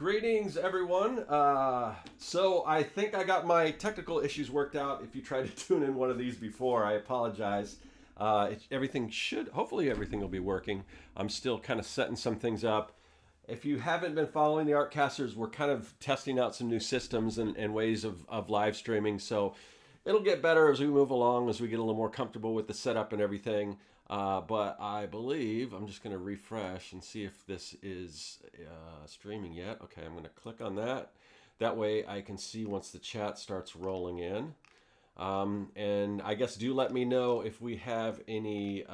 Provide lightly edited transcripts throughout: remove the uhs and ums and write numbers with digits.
Greetings, everyone. So I think I got my technical issues worked out. If you tried to tune in one of these before, I apologize. Hopefully everything will be working. I'm still kind of setting some things up. If you haven't been following the Artcasters, we're kind of testing out some new systems and ways of live streaming. So it'll get better as we move along, as we get a little more comfortable with the setup and everything. But I believe I'm just going to refresh and see if this is streaming yet. Okay, I'm going to click on that. That way I can see once the chat starts rolling in. And I guess do let me know if we have any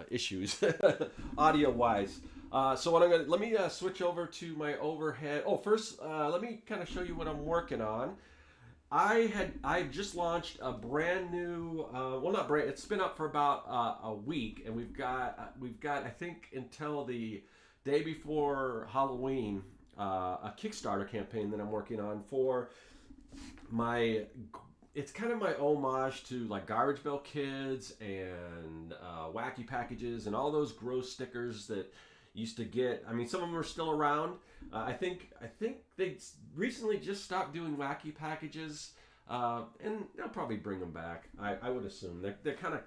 issues audio wise. So what let me switch over to my overhead. Oh, first let me kind of show you what I'm working on. I just launched a brand new well, not brand, it's been up for about a week, and we've got I think until the day before Halloween a Kickstarter campaign that I'm working on for my, it's kind of my homage to like Garbage Pail Kids and Wacky Packages and all those gross stickers that used to get. I mean, some of them are still around. I think they recently just stopped doing Wacky Packages, and they'll probably bring them back. I would assume they're kind of,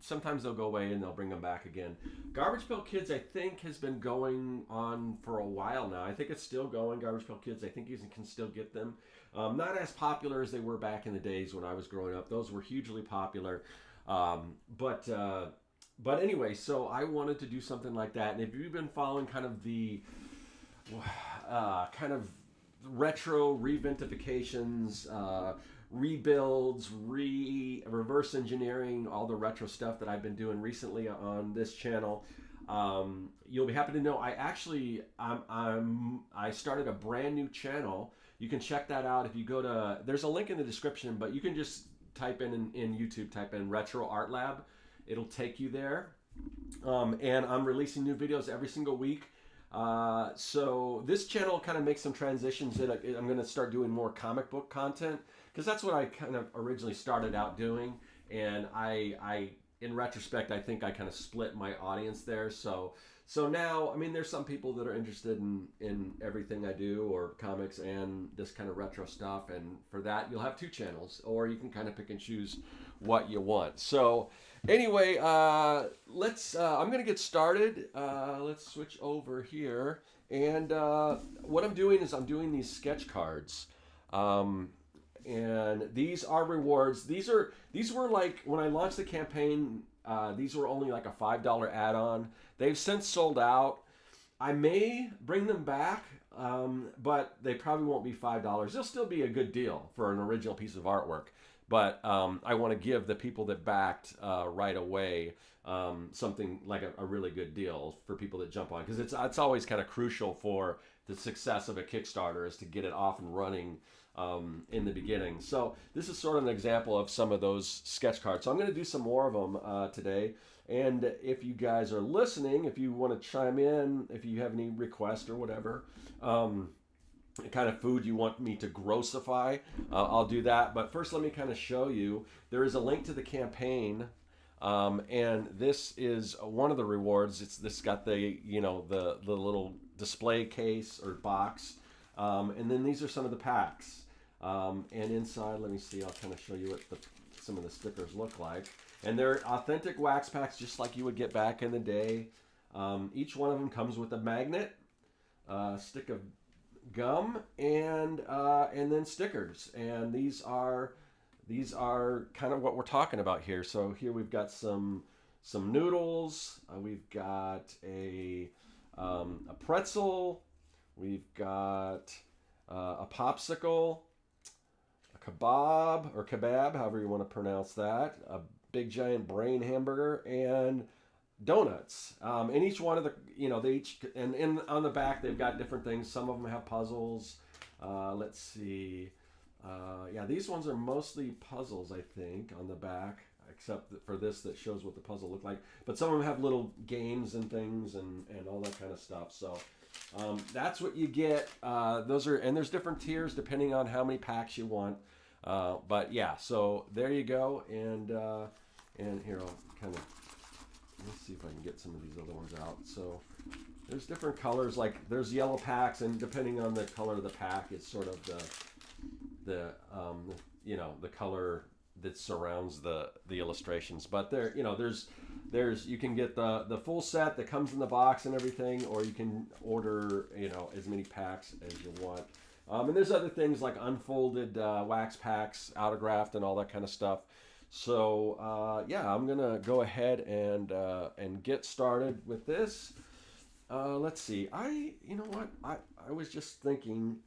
sometimes they'll go away and they'll bring them back again. Garbage Pail Kids, I think, has been going on for a while now. I think it's still going. Garbage Pail Kids, I think you can still get them. Not as popular as they were back in the days when I was growing up. Those were hugely popular. But anyway, so I wanted to do something like that. And if you've been following kind of the kind of retro reventifications, rebuilds, reverse engineering, all the retro stuff that I've been doing recently on this channel, you'll be happy to know I started a brand new channel. You can check that out if you go to, there's a link in the description, but you can just type in YouTube, type in Retro Art Lab. It'll take you there. And I'm releasing new videos every single week. So this channel kind of makes some transitions that I'm going to start doing more comic book content, because that's what I kind of originally started out doing. And I in retrospect, I think I kind of split my audience there. So now, I mean, there's some people that are interested in everything I do, or comics and this kind of retro stuff. And for that, you'll have two channels, or you can kind of pick and choose what you want. So anyway, I'm going to get started. Let's switch over here. And what I'm doing is I'm doing these sketch cards. And these are rewards. These were like, when I launched the campaign, these were only like a $5 add-on. They've since sold out. I may bring them back, but they probably won't be $5. They'll still be a good deal for an original piece of artwork. But I want to give the people that backed right away something like a really good deal for people that jump on. Because it's always kind of crucial for the success of a Kickstarter is to get it off and running in the beginning. So this is sort of an example of some of those sketch cards. So I'm going to do some more of them today. And if you guys are listening, if you want to chime in, if you have any requests or whatever, the kind of food you want me to grossify, I'll do that. But first, let me kind of show you. There is a link to the campaign, and this is one of the rewards. This got the the little display case or box, and then these are some of the packs. And inside, let me see. I'll kind of show you what some of the stickers look like. And they're authentic wax packs, just like you would get back in the day. Each one of them comes with a magnet, stick of gum, and then stickers. And these are kind of what we're talking about here. So here we've got some noodles. We've got a pretzel. We've got a popsicle, a kebab, however you want to pronounce that, a big giant brain hamburger, and donuts. And each one of the, they each, and on the back they've got different things. Some of them have puzzles. Let's see. Yeah, these ones are mostly puzzles, I think, on the back, except for this that shows what the puzzle looked like. But some of them have little games and things and all that kind of stuff. So that's what you get. And there's different tiers depending on how many packs you want. But yeah, so there you go. And here, I'll kind of let's see if I can get some of these other ones out. So there's different colors, like there's yellow packs, and depending on the color of the pack, it's sort of the you know, the color that surrounds the illustrations. But there, you know, there's you can get the full set that comes in the box and everything, or you can order, you know, as many packs as you want. And there's other things like unfolded wax packs, autographed, and all that kind of stuff. So yeah, I'm gonna go ahead and get started with this. Let's see. You know what? I was just thinking.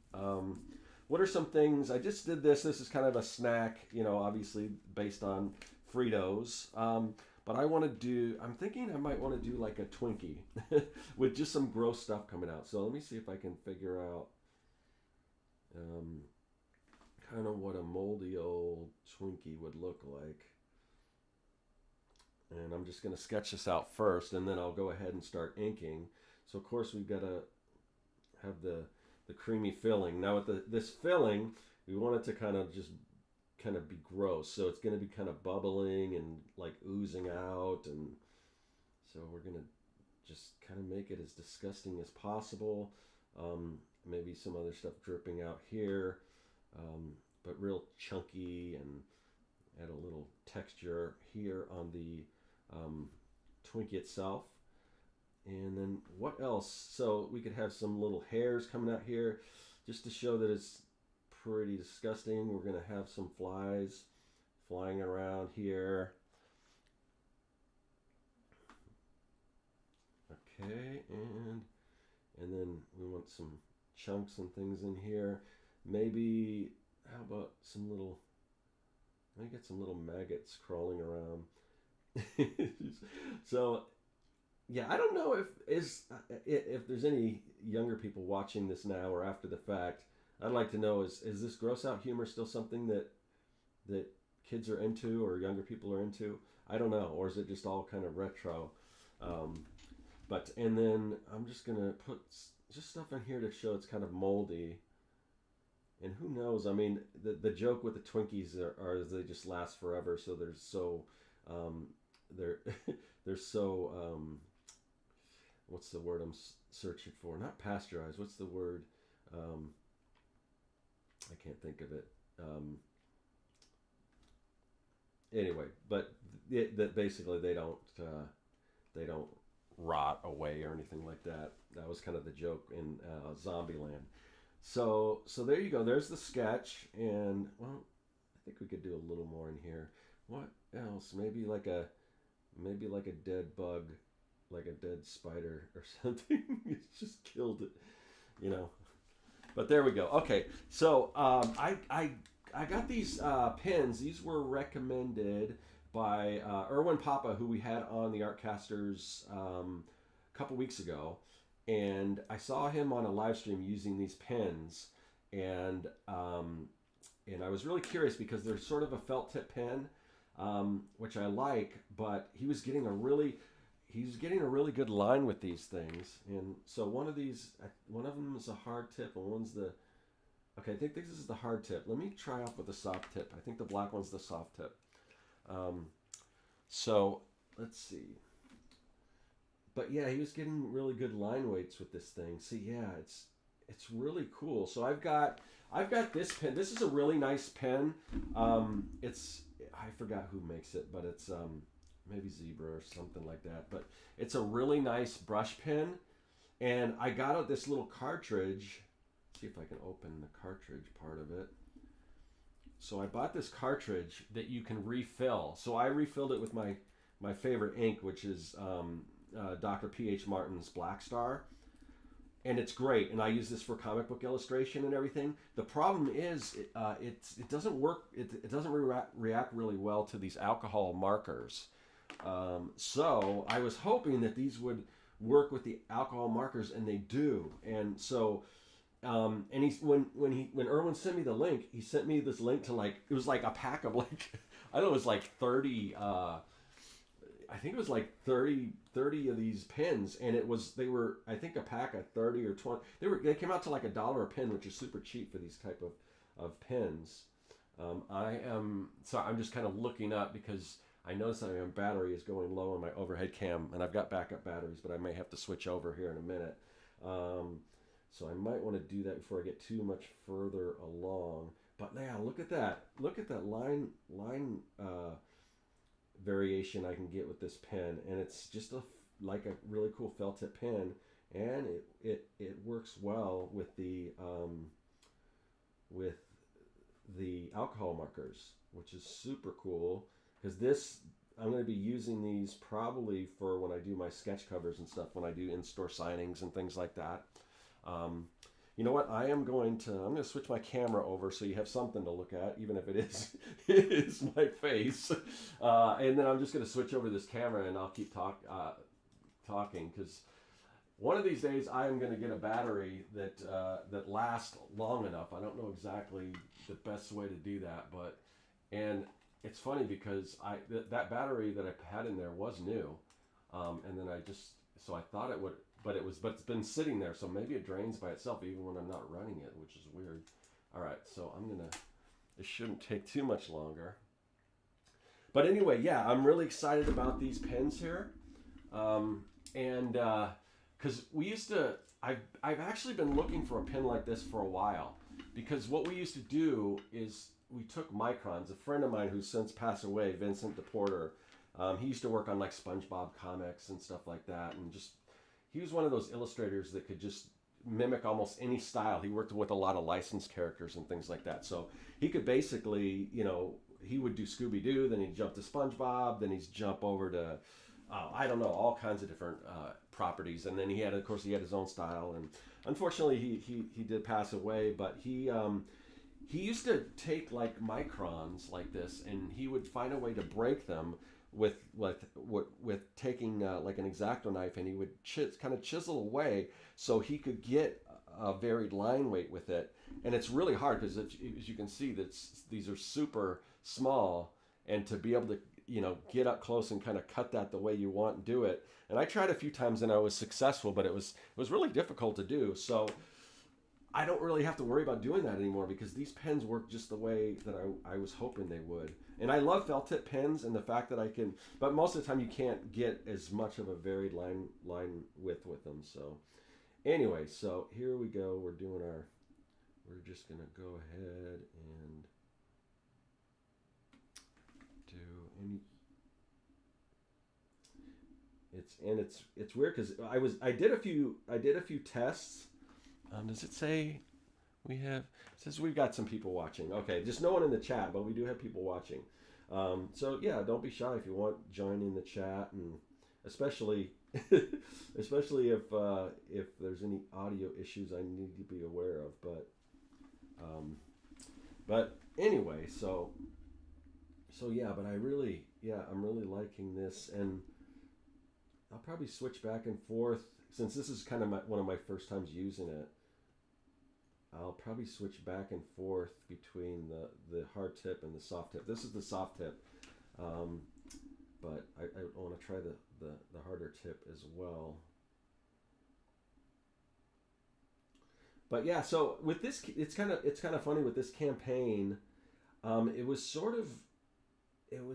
What are some things? I just did this. This is kind of a snack, you know, obviously based on Fritos. But I'm thinking I might want to do like a Twinkie with just some gross stuff coming out. So let me see if I can figure out kind of what a moldy old Twinkie would look like. And I'm just going to sketch this out first, and then I'll go ahead and start inking. So of course we've got to have the creamy filling. Now with this filling, we want it to kind of be gross. So it's going to be kind of bubbling and like oozing out, and so we're going to just kind of make it as disgusting as possible. Maybe some other stuff dripping out here, but real chunky, and add a little texture here on the Twinkie itself. And then what else? So we could have some little hairs coming out here just to show that it's pretty disgusting. We're going to have some flies flying around here. Okay, and then we want some chunks and things in here. Maybe, how about some little, let me get some little maggots crawling around. So yeah, I don't know if there's any younger people watching this now or after the fact. I'd like to know, is this gross out humor still something that kids are into or younger people are into? I don't know, or is it just all kind of retro? And then I'm just gonna put just stuff in here to show it's kind of moldy. And who knows? I mean, the joke with the Twinkies are they just last forever, so they're so they're so what's the word I'm searching for? Not pasteurized. What's the word? I can't think of it. Anyway, but that basically they don't rot away or anything like that. That was kind of the joke in Zombieland. So there you go. There's the sketch, and well, I think we could do a little more in here. What else? Maybe like a dead bug, like a dead spider or something. It's just killed it, you know. But there we go. Okay, so I got these pins. These were recommended by Erwin Papa, who we had on the Artcasters a couple weeks ago, and I saw him on a live stream using these pins, and I was really curious because they're sort of a felt tip pen, which I like, but he was getting a really good line with these things. And so one of them is a hard tip, and one's the, okay, I think this is the hard tip. Let me try off with the soft tip. I think the black one's the soft tip. So let's see. But yeah, he was getting really good line weights with this thing. See, yeah, it's really cool. So I've got this pen. This is a really nice pen. I forgot who makes it, but it's maybe Zebra or something like that. But it's a really nice brush pen, and I got out this little cartridge. Let's see if I can open the cartridge part of it. So I bought this cartridge that you can refill. So I refilled it with my favorite ink, which is Dr. P.H. Martin's Black Star. And it's great, and I use this for comic book illustration and everything. The problem is it doesn't work. It doesn't react really well to these alcohol markers. So I was hoping that these would work with the alcohol markers, and they do. And so, and when Erwin sent me the link, he sent me this link to it was like a pack of I don't know, it was like 30. I think it was like 30 of these pins, and they were I think a pack of 30 or 20. They came out to like $1 a pin, which is super cheap for these type of pins. I'm just kind of looking up because I noticed that my battery is going low on my overhead cam, and I've got backup batteries, but I may have to switch over here in a minute. Um, so I might want to do that before I get too much further along. But yeah, look at that! Look at that line variation I can get with this pen, and it's just like a really cool felt tip pen, and it works well with the alcohol markers, which is super cool because this I'm going to be using these probably for when I do my sketch covers and stuff, when I do in-store signings and things like that. Um, you know what? I'm going to switch my camera over so you have something to look at, even if it is it is my face. And then I'm just going to switch over this camera and I'll keep talking because one of these days I am going to get a battery that lasts long enough. I don't know exactly the best way to do that, and it's funny because that battery that I had in there was new, and then I thought it would, but it's been sitting there, so maybe it drains by itself even when I'm not running it, which is weird. All right, so it shouldn't take too much longer. But anyway, yeah, I'm really excited about these pens here, and because I've actually been looking for a pen like this for a while, because what we used to do is we took microns. A friend of mine who's since passed away, Vincent DePorter, he used to work on like SpongeBob comics and stuff like that, and he was one of those illustrators that could just mimic almost any style. He worked with a lot of licensed characters and things like that, so he could basically, he would do Scooby-Doo, then he'd jump to SpongeBob, then he'd jump over to I don't know, all kinds of different properties, and then he had his own style, and unfortunately he did pass away, but he used to take like microns like this, and he would find a way to break them with taking like an X-Acto knife, and he would kind of chisel away so he could get a varied line weight with it. And it's really hard because as you can see, these are super small, and to be able to get up close and kind of cut that the way you want and do it. And I tried a few times and I was successful, but it was really difficult to do. So I don't really have to worry about doing that anymore because these pens work just the way that I was hoping they would. And I love felt tip pens and the fact that I can, but most of the time you can't get as much of a varied line width with them. So anyway, so here we go. We're just going to go ahead and do any. It's weird because I did a few tests. Does it say we have? It says we've got some people watching. Okay, just no one in the chat, but we do have people watching. So yeah, don't be shy if you want to join in the chat, and especially if there's any audio issues I need to be aware of. But anyway, so yeah, but I'm really liking this, and I'll probably switch back and forth since this is kind of one of my first times using it. I'll probably switch back and forth between the hard tip and the soft tip. This is the soft tip, but I want to try the harder tip as well. But yeah, so with this, it's kind of funny with this campaign. It was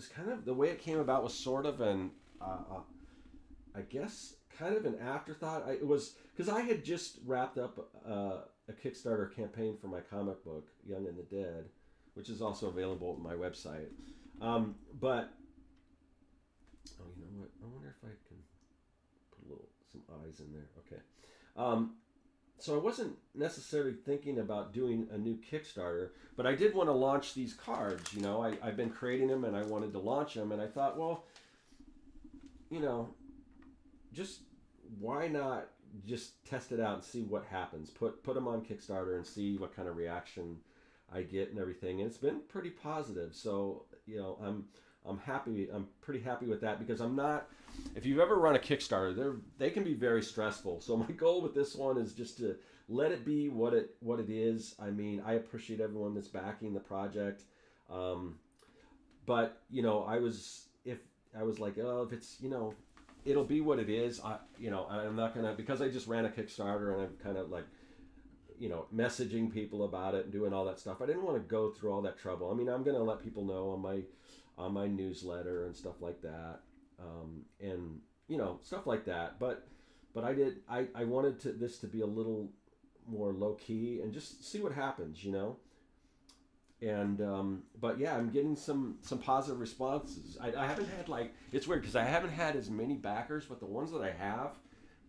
kind of the way it came about was sort of an I guess kind of an afterthought. It was because I had just wrapped up a Kickstarter campaign for my comic book, Young and the Dead, which is also available at my website. But you know what? I wonder if I can put some eyes in there. Okay. So I wasn't necessarily thinking about doing a new Kickstarter, but I did want to launch these cards. I've been creating them and I wanted to launch them, and I thought, well, just why not just test it out and see what happens. Put them on Kickstarter and see what kind of reaction I get and everything. And it's been pretty positive. So I'm happy. I'm pretty happy with that because I'm not. If you've ever run a Kickstarter, they can be very stressful. So my goal with this one is just to let it be what it is. I mean, I appreciate everyone that's backing the project, but I was like, oh, if it's it'll be what it is. I'm not gonna, because I just ran a Kickstarter and I'm kind of like, messaging people about it and doing all that stuff. I didn't want to go through all that trouble. I mean, I'm gonna let people know on my newsletter and stuff like that, and stuff like that. But I wanted this to be a little more low key and just see what happens, and but yeah, I'm getting some positive responses. I haven't had, like, it's weird because I haven't had as many backers, but the ones that I have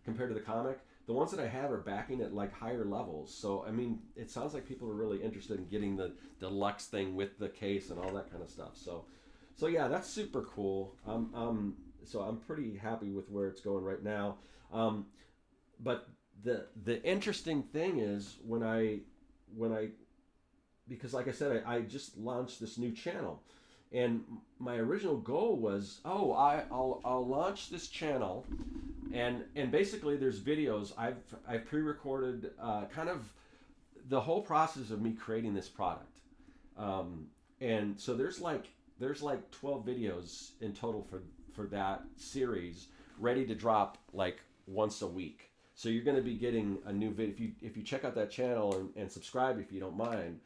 compared to the comic, the ones that I have are backing at like higher levels. So I mean, it sounds like people are really interested in getting the deluxe thing with the case and all that kind of stuff. So yeah, that's super cool. So I'm pretty happy with where it's going right now. But the interesting thing is when I because like I said, I just launched this new channel, and my original goal was, I'll launch this channel, and basically there's videos I've pre-recorded, kind of the whole process of me creating this product, and so there's like 12 videos in total for that series, ready to drop like once a week. So you're going to be getting a new video if you check out that channel and subscribe if you don't mind,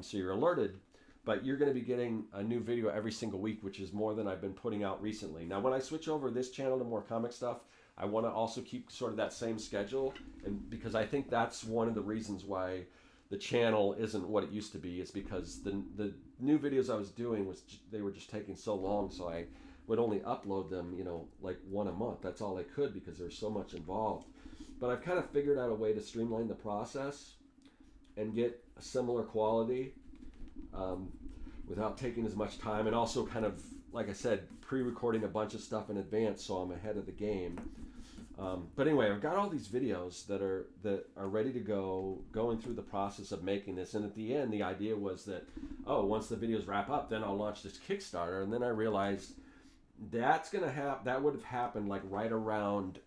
so you're alerted. But you're going to be getting a new video every single week, which is more than I've been putting out recently. Now, when I switch over this channel to more comic stuff, I want to also keep sort of that same schedule, and because I think that's one of the reasons why the channel isn't what it used to be, is because the new videos I was doing they were just taking so long, so I would only upload them, like one a month. That's all I could because there's so much involved. But I've kind of figured out a way to streamline the process and get a similar quality, without taking as much time, and also kind of, like I said, pre-recording a bunch of stuff in advance so I'm ahead of the game. But anyway, I've got all these videos that are ready to go, going through the process of making this. And at the end, the idea was that, once the videos wrap up, then I'll launch this Kickstarter. And then I realized that would have happened like right around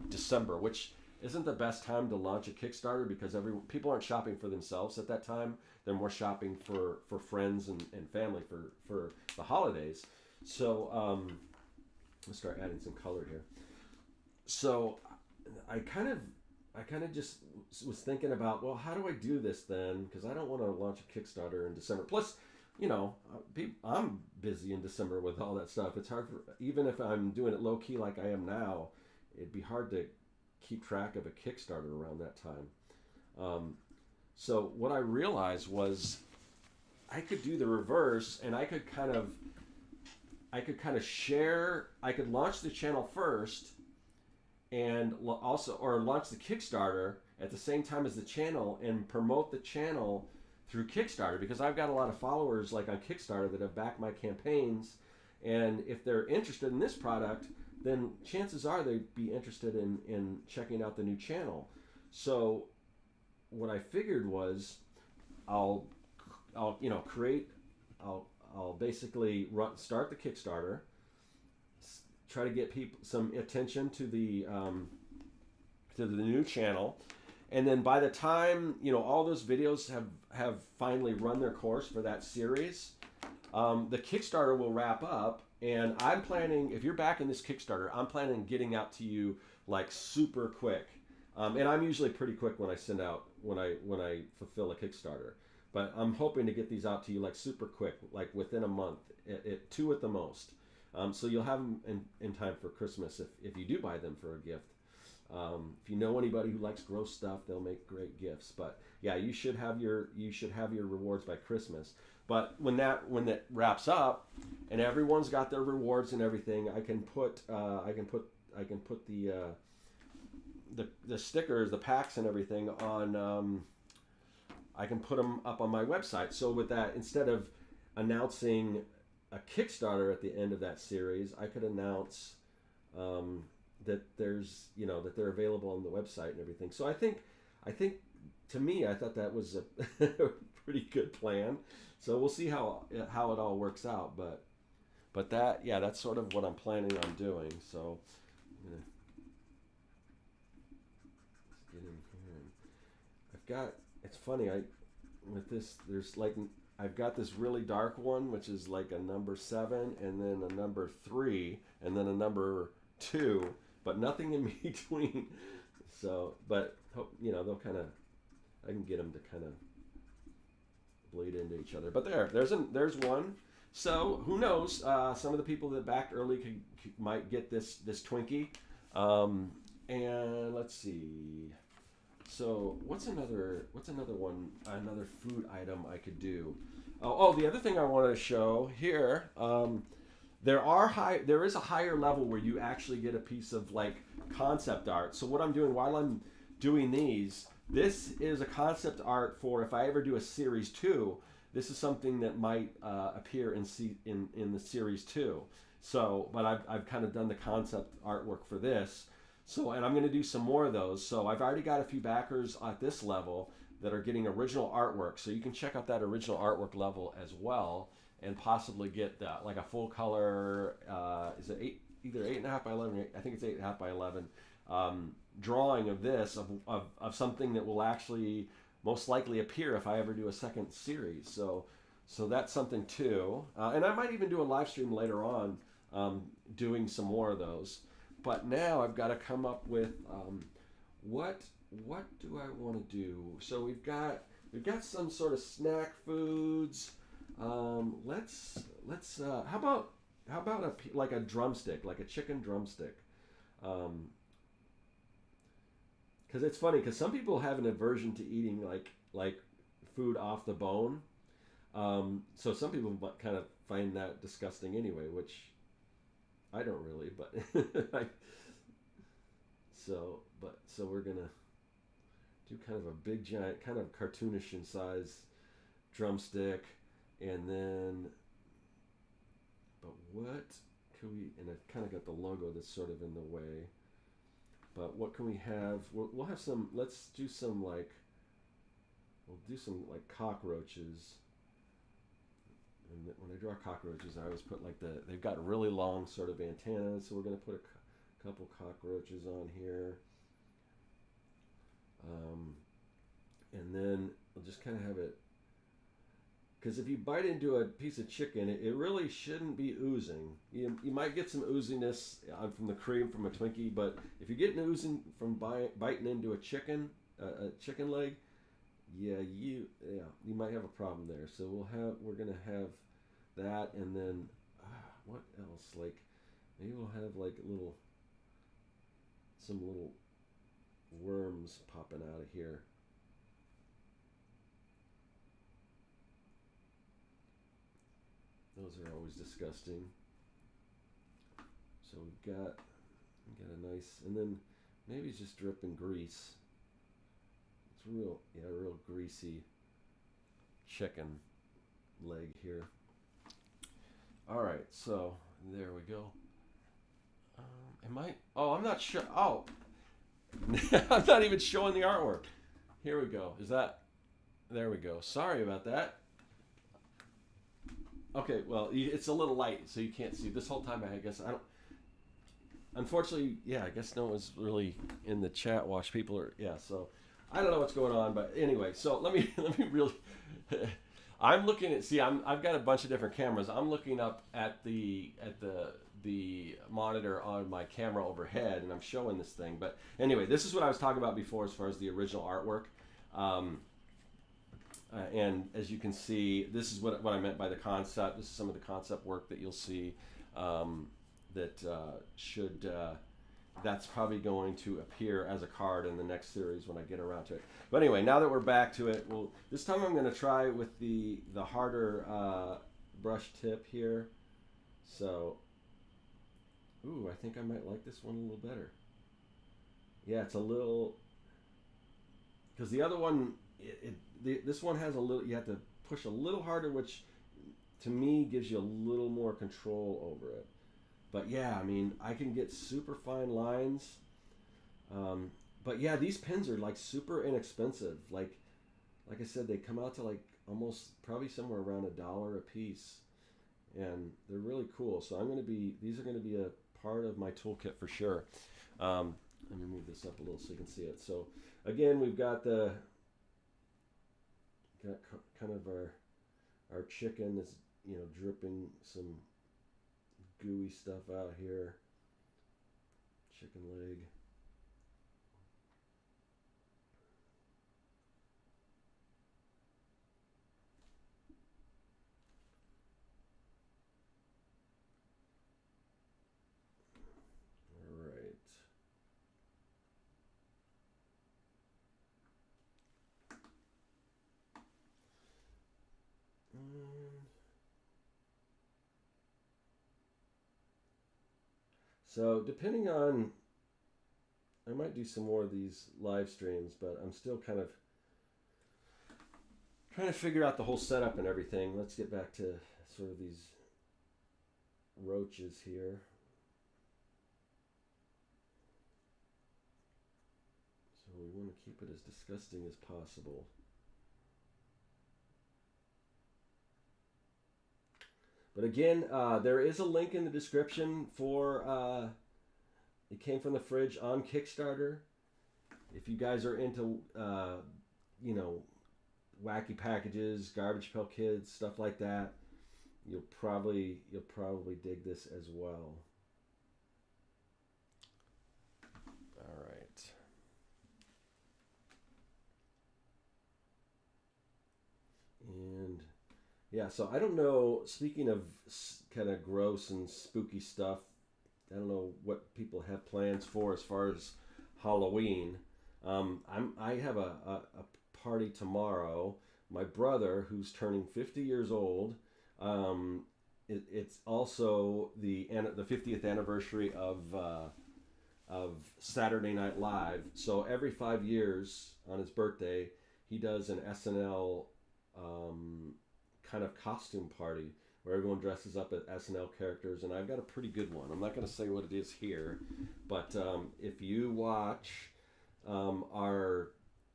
December, which isn't the best time to launch a Kickstarter because people aren't shopping for themselves at that time. They're more shopping for friends and family for the holidays. So let's start adding some color here. So I kind of just was thinking about, well, how do I do this then? Because I don't want to launch a Kickstarter in December. Plus, I'm busy in December with all that stuff. It's hard even if I'm doing it low key like I am now, it'd be hard to keep track of a Kickstarter around that time. So what I realized was I could do the reverse, and I could kind of share. I could launch the channel first, and or launch the Kickstarter at the same time as the channel, and promote the channel through Kickstarter, because I've got a lot of followers like on Kickstarter that have backed my campaigns, and if they're interested in this product, then chances are they'd be interested in checking out the new channel. So what I figured was I'll basically start the Kickstarter, try to get people some attention to the new channel, and then by the time all those videos have finally run their course for that series, the Kickstarter will wrap up. And I'm planning, if you're back in this Kickstarter, I'm planning getting out to you like super quick. And I'm usually pretty quick when I send out, when I fulfill a Kickstarter. But I'm hoping to get these out to you like super quick, like within a month, two at the most. So you'll have them in time for Christmas if you do buy them for a gift. If you know anybody who likes gross stuff, they'll make great gifts. But yeah, you should have your rewards by Christmas. But when that wraps up, and everyone's got their rewards and everything, I can put the stickers, the packs, and everything on. I can put them up on my website. So with that, instead of announcing a Kickstarter at the end of that series, I could announce that there's that they're available on the website and everything. So I think to me, I thought that was a pretty good plan. So we'll see how it all works out, but that's sort of what I'm planning on doing. So I'm gonna get in here. I've got, it's funny, I've got this really dark one, which is like a number 7, and then a number 3, and then a number 2, but nothing in between. So, but they'll kind of, I can get them to kind of bleed into each other. But there's one. So who knows? Some of the people that backed early might get this Twinkie. Um, and let's see. So what's another one? Another food item I could do. Oh, the other thing I want to show here. There is a higher level where you actually get a piece of like concept art. So what I'm doing while I'm doing these, this is a concept art for if I ever do a series 2. This is something that might appear in the series 2. So, but I've kind of done the concept artwork for this. So, and I'm going to do some more of those. So I've already got a few backers at this level that are getting original artwork. So you can check out that original artwork level as well, and possibly get like a full color. Is it either 8.5 by 11? I think it's 8.5 by 11. Drawing of this of something that will actually most likely appear if I ever do a second series. So that's something too. And I might even do a live stream later on, doing some more of those. But now I've got to come up with what do I want to do? So we've got some sort of snack foods. Let's how about like a drumstick, like a chicken drumstick? Because it's funny because some people have an aversion to eating like food off the bone. So some people kind of find that disgusting anyway, which I don't really. But so we're gonna do kind of a big giant, kind of cartoonish in size drumstick, and then. But what can we? And I've kind of got the logo that's sort of in the way. But what can we have? We'll have some. Let's do some like. We'll do some like cockroaches. And when I draw cockroaches, I always put like they've got really long sort of antennas. So we're going to put a couple cockroaches on here. And then I'll just kind of have it. Because if you bite into a piece of chicken, it really shouldn't be oozing. You might get some ooziness from the cream from a Twinkie, but if you're getting oozing from biting into a chicken leg, you might have a problem there. So we're gonna have that, and then what else? Like maybe we'll have like some little worms popping out of here. Those are always disgusting. So we got a nice, and then maybe it's just dripping grease. It's real greasy chicken leg here. All right, so there we go. Am I? Oh, I'm not sure. Oh, I'm not even showing the artwork. Here we go. Is that? There we go. Sorry about that. Okay, well, it's a little light, so you can't see. This whole time, I guess, I don't. Unfortunately, yeah, I guess no one's really in the chat watch. People are, yeah, so I don't know what's going on, but anyway, so let me really. I'm looking at, see, I've got a bunch of different cameras. I'm looking up at the monitor on my camera overhead, and I'm showing this thing. But anyway, this is what I was talking about before as far as the original artwork. And as you can see, this is what I meant by the concept. This is some of the concept work that you'll see that's probably going to appear as a card in the next series when I get around to it. But anyway, now that we're back to it, this time I'm going to try with the harder brush tip here. So, ooh, I think I might like this one a little better. Yeah, it's a little, because the other one, this one has a little, you have to push a little harder, which to me gives you a little more control over it. But yeah, I mean, I can get super fine lines. But yeah, these pens are like super inexpensive. Like I said, they come out to like almost probably somewhere around $1 a piece, and they're really cool. So these are going to be a part of my toolkit for sure. Let me move this up a little so you can see it. So again, we've got kind of our chicken is dripping some gooey stuff out here. Chicken leg. So depending on, I might do some more of these live streams, but I'm still kind of trying to figure out the whole setup and everything. Let's get back to sort of these roaches here. So we want to keep it as disgusting as possible. But again, there is a link in the description for It Came from the Fridge on Kickstarter. If you guys are into, you know, wacky packages, Garbage Pail Kids, stuff like that, you'll probably dig this as well. All right. And yeah, so I don't know. Speaking of kind of gross and spooky stuff, I don't know what people have plans for as far as Halloween. I have a party tomorrow. My brother, who's turning 50 years old, it's also the 50th anniversary of Saturday Night Live. So every 5 years on his birthday, he does an SNL kind of costume party where everyone dresses up as SNL characters, and I've got a pretty good one. I'm not going to say what it is here, but if you watch our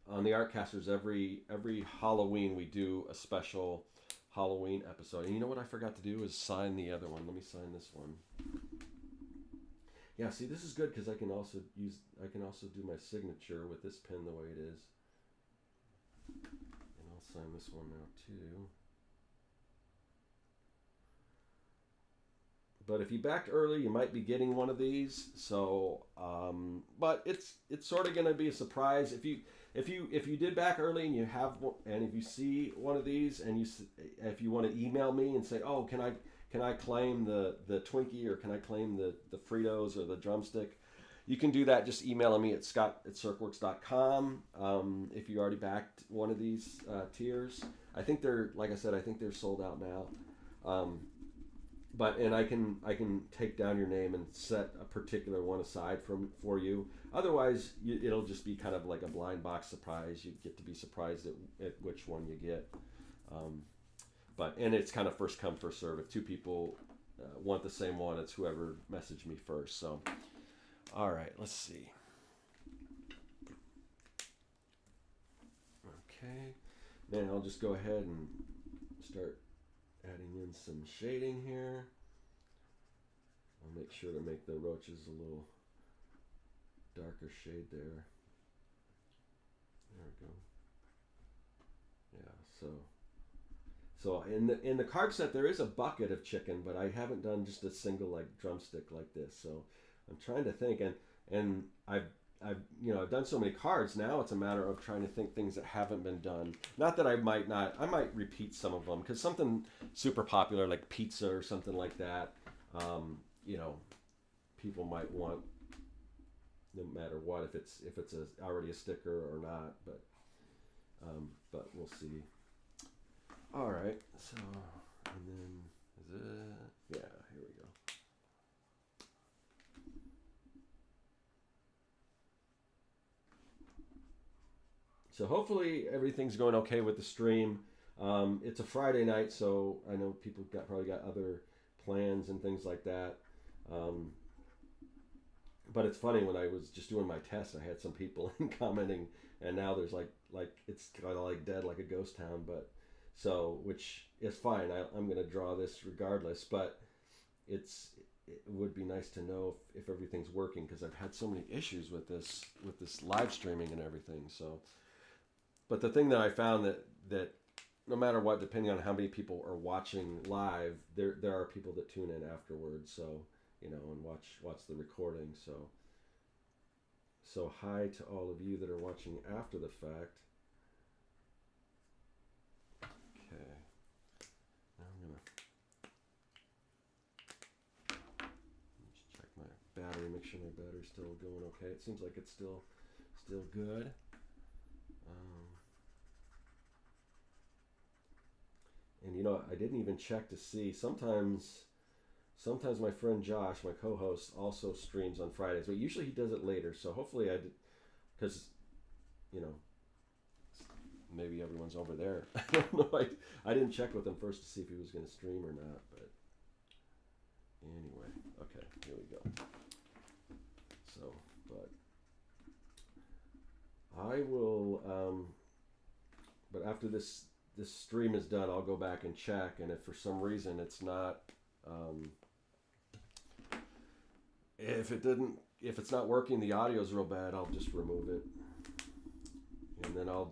on the Artcasters every Halloween we do a special Halloween episode. And you know what I forgot to do is sign the other one. Let me sign this one. Yeah, see, this is good because I can also do my signature with this pen the way it is. And I'll sign this one now too. But if you backed early, you might be getting one of these. So, but it's sort of going to be a surprise if you did back early and you have and if you see one of these and if you want to email me and say, oh, can I claim the Twinkie, or can I claim the Fritos or the drumstick? You can do that. Just emailing me at scott@circworks.com. If you already backed one of these tiers, I think like I said, I think they're sold out now. And I can take down your name and set a particular one aside for you. Otherwise, it'll just be kind of like a blind box surprise. You get to be surprised at which one you get. And it's kind of first come, first serve. If two people want the same one, it's whoever messaged me first. So, all right, let's see. Okay, then I'll just go ahead and start adding in some shading here. I'll make sure to make the roaches a little darker shade there. There we go. Yeah, so in the card set there is a bucket of chicken, but I haven't done just a single like drumstick like this. So I'm trying to think, and I've done so many cards now. It's a matter of trying to think things that haven't been done. Not that I might repeat some of them because something super popular like pizza or something like that, people might want no matter what if it's already a sticker or not. But we'll see. All right, so and then is it? Yeah, here we go. So hopefully everything's going okay with the stream. It's a Friday night, so I know people probably got other plans and things like that. But it's funny, when I was just doing my test, I had some people commenting, and now there's like it's kind of like dead, like a ghost town. But so, which is fine. I'm going to draw this regardless, but it would be nice to know if everything's working, because I've had so many issues with this live streaming and everything. So. But the thing that I found that no matter what, depending on how many people are watching live, there are people that tune in afterwards. So and watch the recording. So hi to all of you that are watching after the fact. Okay, now I'm gonna just check my battery, make sure my battery's still going okay. It seems like it's still good. And I didn't even check to see. Sometimes sometimes my friend Josh, my co-host, also streams on Fridays, but usually he does it later. So hopefully because you know, maybe everyone's over there. I don't know. I didn't check with him first to see if he was going to stream or not, but anyway, okay, here we go. So, but I will, but after this stream is done, I'll go back and check, and if for some reason it's not, if it's not working, the audio is real bad, I'll just remove it. And then I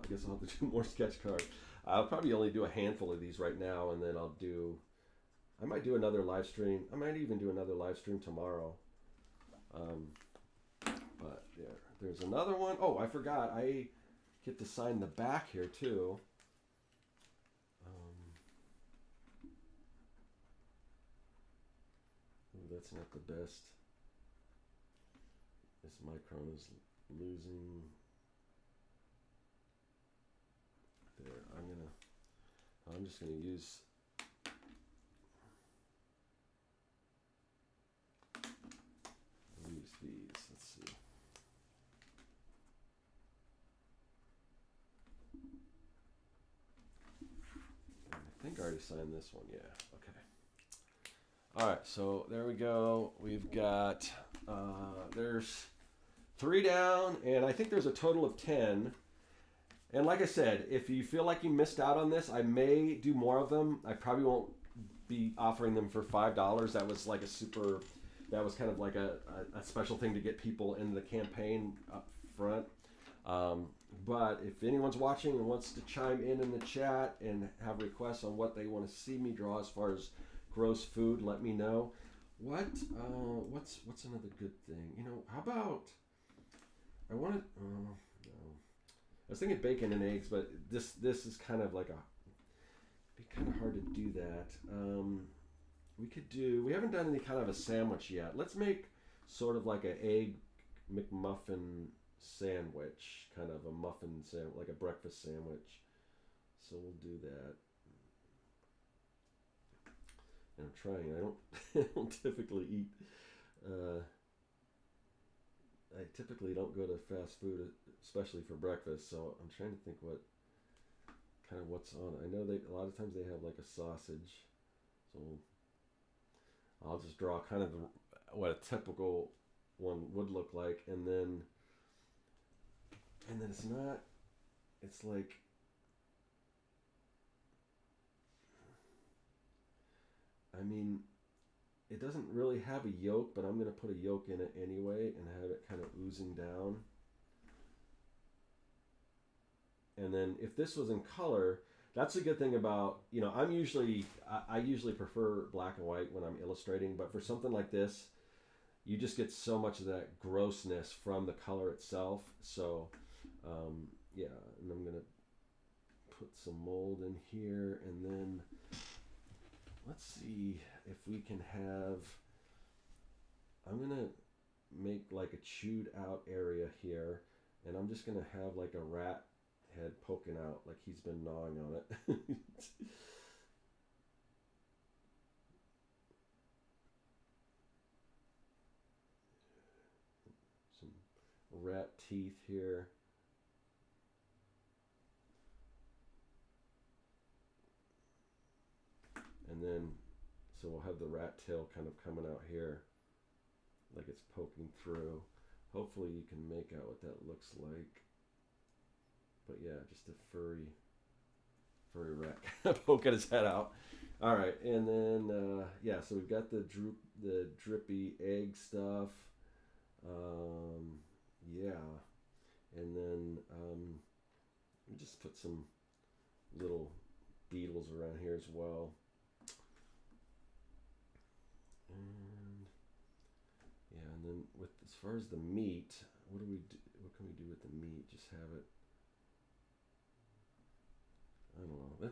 guess I'll have to do more sketch cards. I'll probably only do a handful of these right now, and then I might do another live stream. I might even do another live stream tomorrow. But yeah, there's another one. Oh, I forgot. I get to sign the back here too. That's not the best. This micron is losing. There, I'm just gonna use these. Let's see. I think I already signed this one. Yeah. Okay. All right. So there we go. We've got there's 3 down, and I think there's a total of 10. And like I said, if you feel like you missed out on this, I may do more of them. I probably won't be offering them for $5. That was like that was kind of like a special thing to get people into the campaign up front. But if anyone's watching and wants to chime in the chat and have requests on what they want to see me draw as far as gross food, let me know. What's another good thing? How about I want to. No. I was thinking bacon and eggs, but this is kind of like it'd be kind of hard to do that. We haven't done any kind of a sandwich yet. Let's make sort of like an egg McMuffin sandwich, kind of a muffin sandwich, like a breakfast sandwich. So we'll do that. And I'm trying. I don't typically eat. I typically don't go to fast food, especially for breakfast. So I'm trying to think what's on. I know a lot of times they have like a sausage. So I'll just draw kind of what a typical one would look like, and then it's not. It's like. I mean, it doesn't really have a yolk, but I'm going to put a yolk in it anyway and have it kind of oozing down. And then if this was in color, that's a good thing about, I usually prefer black and white when I'm illustrating, but for something like this, you just get so much of that grossness from the color itself. So, yeah, and I'm going to put some mold in here, and then let's see if we can have, I'm going to make like a chewed out area here, and I'm just going to have like a rat head poking out like he's been gnawing on it. Some rat teeth here. And then, so we'll have the rat tail kind of coming out here, like it's poking through. Hopefully you can make out what that looks like. But yeah, just a furry rat poking his head out. All right, and then yeah, so we've got the drippy egg stuff. Yeah, and then we just put some little beetles around here as well. And yeah, and then with as far as the meat, what can we do with the meat? Just have it. I don't know.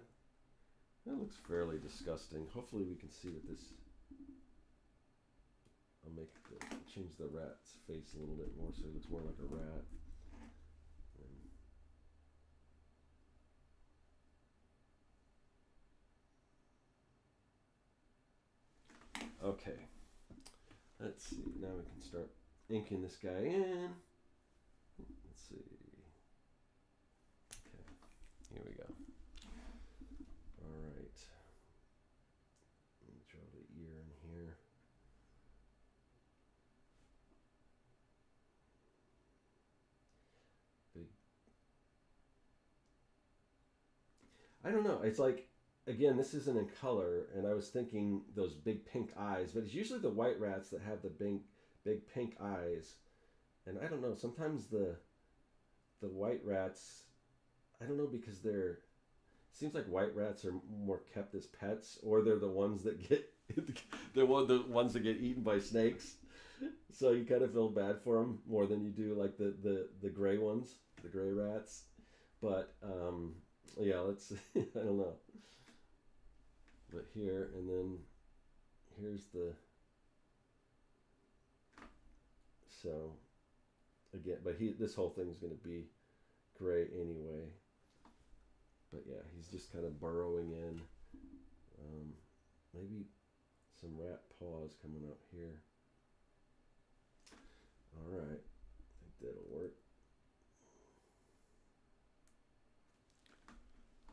That looks fairly disgusting. Hopefully we can see what this. I'll change the rat's face a little bit more so it looks more like a rat. Let's see. Now we can start inking this guy in. Let's see. Okay, here we go. All right. Let me draw the ear in here. Big. I don't know. It's like, again, this isn't in color, and I was thinking those big pink eyes, but it's usually the white rats that have the big pink eyes. And I don't know. Sometimes the white rats, I don't know, because they're, seems like white rats are more kept as pets, or they're the ones that get the ones that get eaten by snakes. So you kind of feel bad for them more than you do like the gray ones, the gray rats. But yeah, let's I don't know. But here, and then here's the, so again, but this whole thing is going to be gray anyway. But yeah, he's just kind of burrowing in. Maybe some rat paws coming up here. All right, I think that'll work.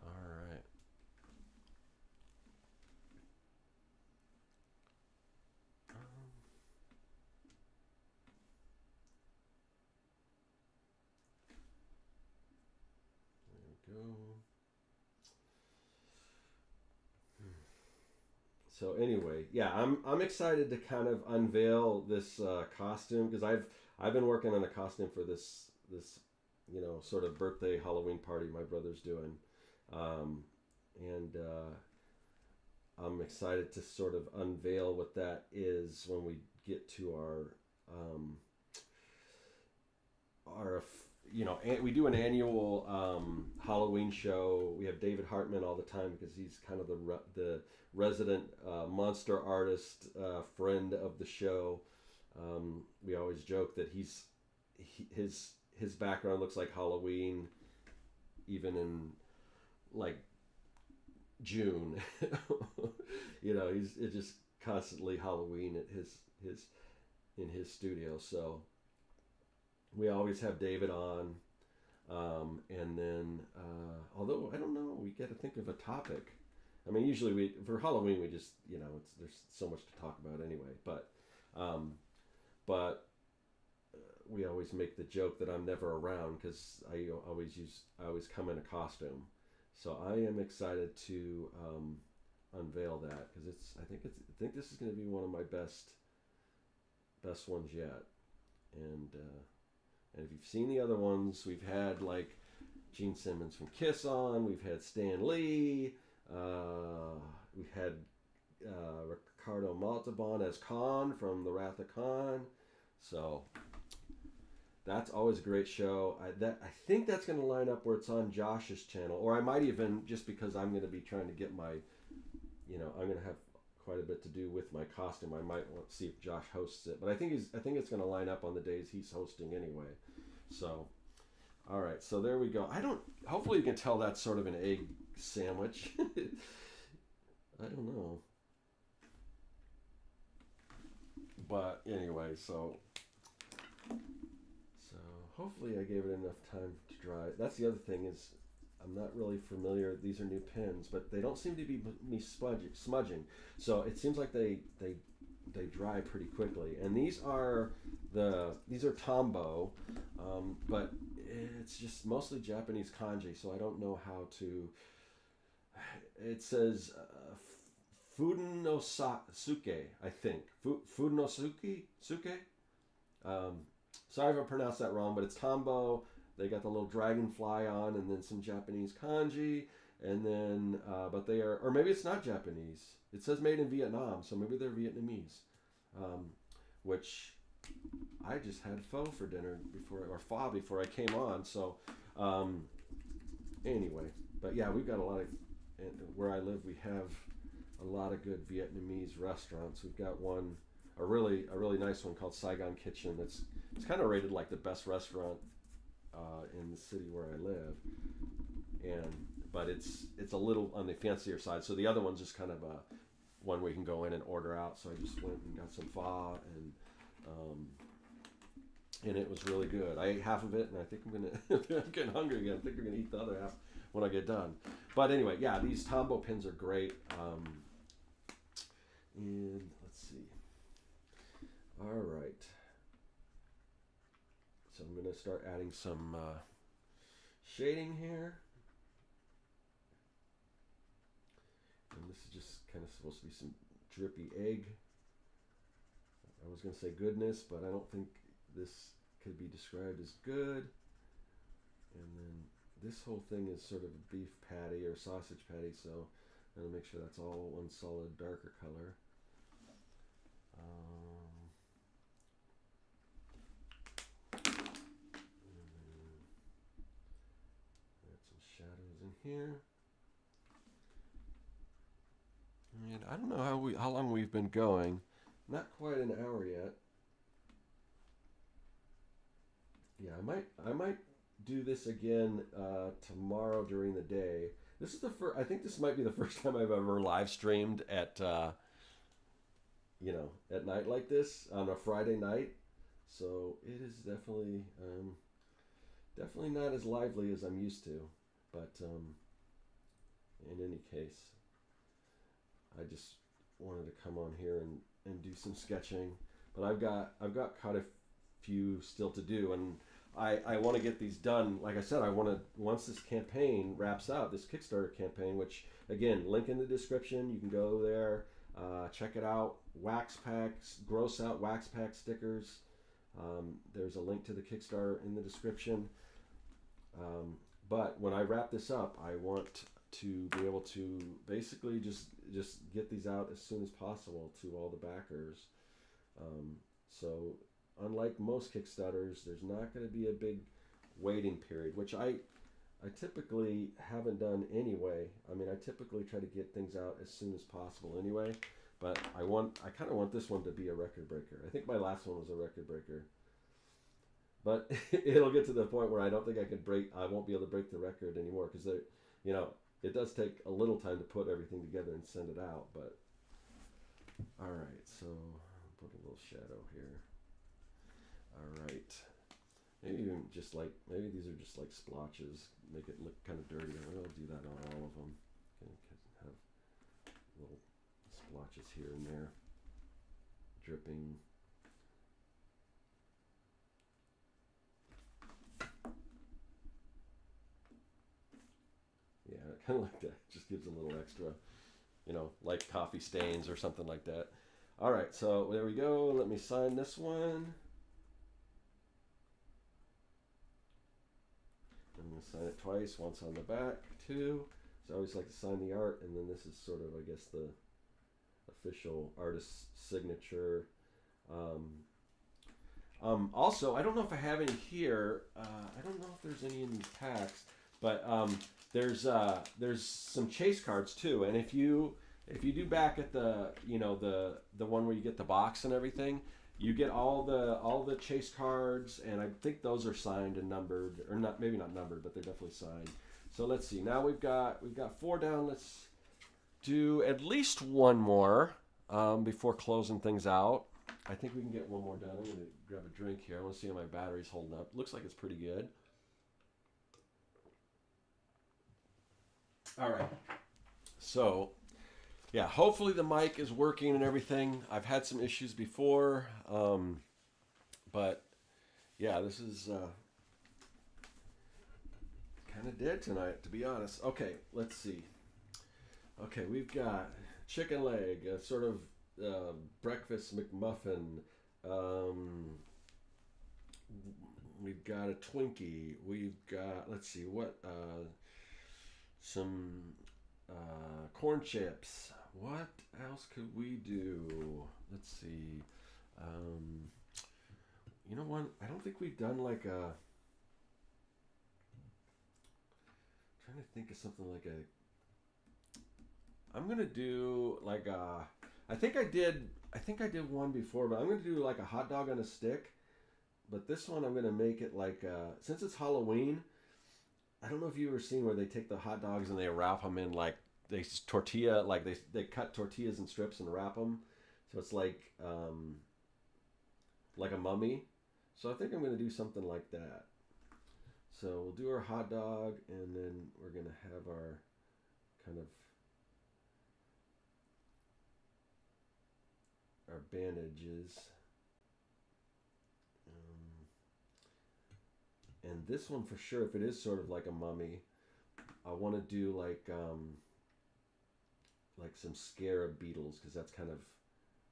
All right. There we go. So anyway, yeah, I'm excited to kind of unveil this costume, because I've been working on a costume for this sort of birthday Halloween party my brother's doing, and I'm excited to sort of unveil what that is when we get to our we do an annual Halloween show. We have David Hartman all the time because he's kind of the resident monster artist, friend of the show. We always joke that his background looks like Halloween, even in like June. It's just constantly Halloween at his in his studio. So we always have David on, and then although I don't know, we got to think of a topic. I mean, usually for Halloween we just there's so much to talk about anyway. But we always make the joke that I'm never around because I always come in a costume. So I am excited to unveil that because I think this is going to be one of my best ones yet, and if you've seen the other ones, we've had like Gene Simmons from Kiss on, we've had Stan Lee, we've had Ricardo Montalban as Khan from The Wrath of Khan. So that's always a great show. I think that's going to line up where it's on Josh's channel, or I might even, just because I'm going to be trying to get my, I'm going to have quite a bit to do with my costume. I might want to see if Josh hosts it, but I think it's going to line up on the days he's hosting anyway. So, all right. So there we go. Hopefully you can tell that's sort of an egg sandwich. I don't know. But anyway, so hopefully I gave it enough time to dry. That's the other thing is I'm not really familiar. These are new pens, but they don't seem to be me smudging. So it seems like they dry pretty quickly. And these are Tombow, but it's just mostly Japanese kanji, so I don't know how to. It says Funosuke, I think. Funosuke? Sorry if I pronounced that wrong, but it's Tombow. They got the little dragonfly on, and then some Japanese kanji, and then, but they are, or maybe it's not Japanese. It says made in Vietnam, so maybe they're Vietnamese, which I just had pho for dinner before I came on. So, anyway, but yeah, we've got a lot of, where I live, we have a lot of good Vietnamese restaurants. We've got one, a really nice one called Saigon Kitchen. It's kind of rated like the best restaurant in the city where I live, but it's a little on the fancier side. So the other one's just kind of one we can go in and order out. So I just went and got some pho, um, and it was really good. I ate half of it, and I think I'm gonna I'm getting hungry again. I think I'm gonna eat the other half when I get done. But anyway, yeah, these Tombow pins are great. And let's see. All right. So I'm gonna start adding some shading here. And this is just kind of supposed to be some drippy egg. I was going to say goodness, but I don't think this could be described as good. And then this whole thing is sort of a beef patty or sausage patty, so I'm going to make sure that's all one solid darker color. Add some shadows in here. And I don't know how long we've been going. Not quite an hour yet. Yeah, I might do this again tomorrow during the day. This is the first. I think this might be the first time I've ever live streamed at at night like this on a Friday night. So it is definitely not as lively as I'm used to. But in any case, I just wanted to come on here and do some sketching. But I've got quite a few still to do, and I want to get these done. Like I said, I want to, once this campaign wraps out, this Kickstarter campaign, which again, link in the description. You can go there, check it out. Wax packs, gross out wax pack stickers. There's a link to the Kickstarter in the description. But when I wrap this up, I want to be able to basically just get these out as soon as possible to all the backers. So unlike most Kickstarters, there's not going to be a big waiting period, which I typically haven't done anyway. I mean, I typically try to get things out as soon as possible anyway, but I kind of want this one to be a record breaker. I think my last one was a record breaker. But it'll get to the point where I don't think I won't be able to break the record anymore, because it does take a little time to put everything together and send it out. But all right, so put a little shadow here. All right, maybe these are just like splotches, make it look kind of dirty. I'll do that on all of them. Have little splotches here and there, dripping. Yeah, kind of like that. Just gives a little extra, like coffee stains or something like that. All right, so there we go. Let me sign this one. I'm going to sign it twice, once on the back, too. So I always like to sign the art, and then this is sort of, I guess, the official artist's signature. Also, I don't know if I have any here. I don't know if there's any in these packs, but there's some chase cards too. And if you do back at the the one where you get the box and everything, you get all the chase cards, and I think those are signed and numbered, or not, maybe not numbered, but they're definitely signed. So let's see. Now we've got 4 down. Let's do at least one more before closing things out. I think we can get one more done. I'm going to grab a drink here. I want to see how my battery's holding up. Looks like it's pretty good. All right. So, yeah, hopefully the mic is working and everything. I've had some issues before, but yeah, this is kind of dead tonight, to be honest. Okay, let's see. Okay, we've got chicken leg, a sort of breakfast McMuffin. We've got a Twinkie. We've got, let's see, some corn chips. What else could we do? Let's see. You know what? I don't think we've done like a. I'm trying to think of something like a. I'm gonna do like a. I think I did one before, but I'm gonna do like a hot dog on a stick. But this one I'm gonna make it like since it's Halloween. I don't know if you've ever seen where they take the hot dogs and they wrap them in like they tortilla, like they cut tortillas in strips and wrap them, so it's like a mummy. So I think I'm gonna do something like that. So we'll do our hot dog, and then we're gonna have our kind of our bandages. And this one for sure, if it is sort of like a mummy, I want to do like some scarab beetles, because that's kind of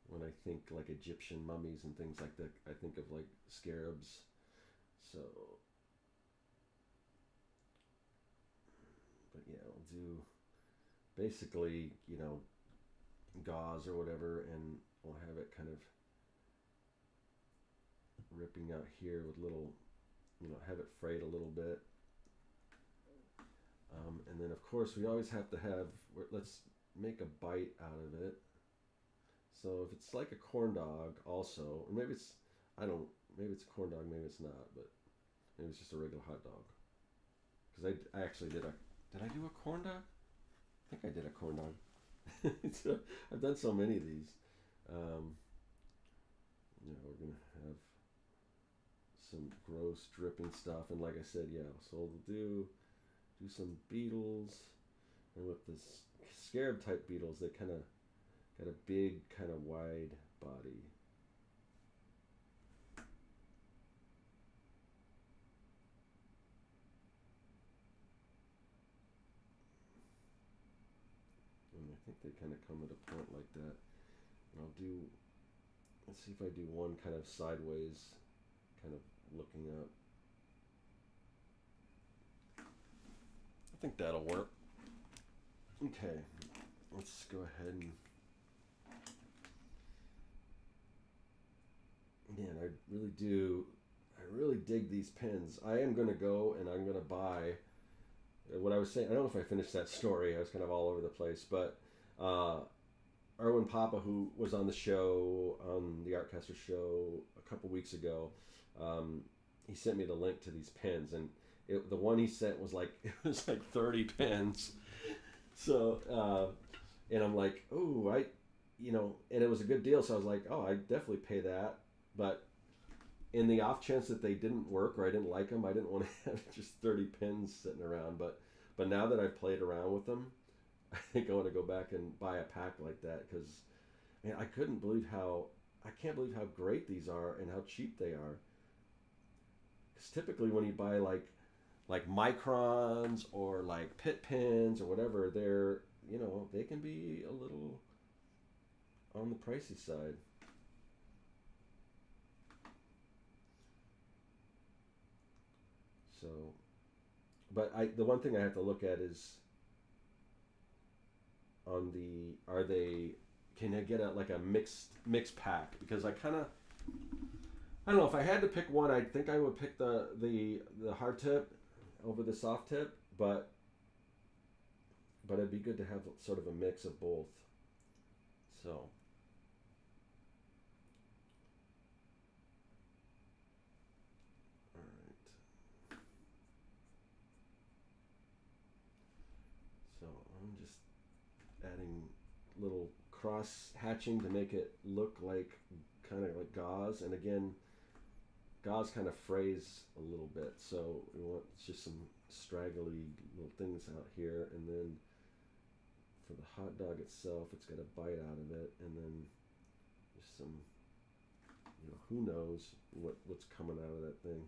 when I think like Egyptian mummies and things like that. I think of like scarabs. So, but yeah, I'll do basically, gauze or whatever, and we'll have it kind of ripping out here with little, have it frayed a little bit. And then of course we always have to have, let's make a bite out of it. So if it's like a corn dog also, or maybe it's, maybe it's a corn dog, maybe it's not, but maybe it's just a regular hot dog. Because I actually did I do a corn dog? I think I did a corn dog. I've done so many of these. We're going to have some gross dripping stuff. And like I said, yeah, so we'll do some beetles. And with this scarab type beetles, they kind of got a big, kind of wide body. And I think they kind of come at a point like that. And let's see if I do one kind of sideways, kind of looking up. I think that'll work. Okay, let's go ahead and, man, I really dig these pins. I am going to go and I'm going to buy, what I was saying, I don't know if I finished that story, I was kind of all over the place, but Erwin Papa, who was on the show, on the Artcaster show a couple weeks ago, he sent me the link to these pins, and the one he sent was like, it was like 30 pins. So, and I'm like, oh, and it was a good deal. So I was like, oh, I definitely pay that. But in the off chance that they didn't work or I didn't like them, I didn't want to have just 30 pins sitting around. But now that I've played around with them, I think I want to go back and buy a pack like that, because I can't believe how great these are and how cheap they are. Because typically when you buy like microns or like pit pins or whatever, they're, they can be a little on the pricey side. So, but the one thing I have to look at is can I get like a mixed pack? Because I don't know, if I had to pick one, I think I would pick the hard tip over the soft tip, but it'd be good to have sort of a mix of both. So, all right. So I'm just adding little cross hatching to make it look like kind of like gauze, and again, gauze kind of frays a little bit, so we want just some straggly little things out here, and then for the hot dog itself, it's got a bite out of it, and then just some, who knows what's coming out of that thing.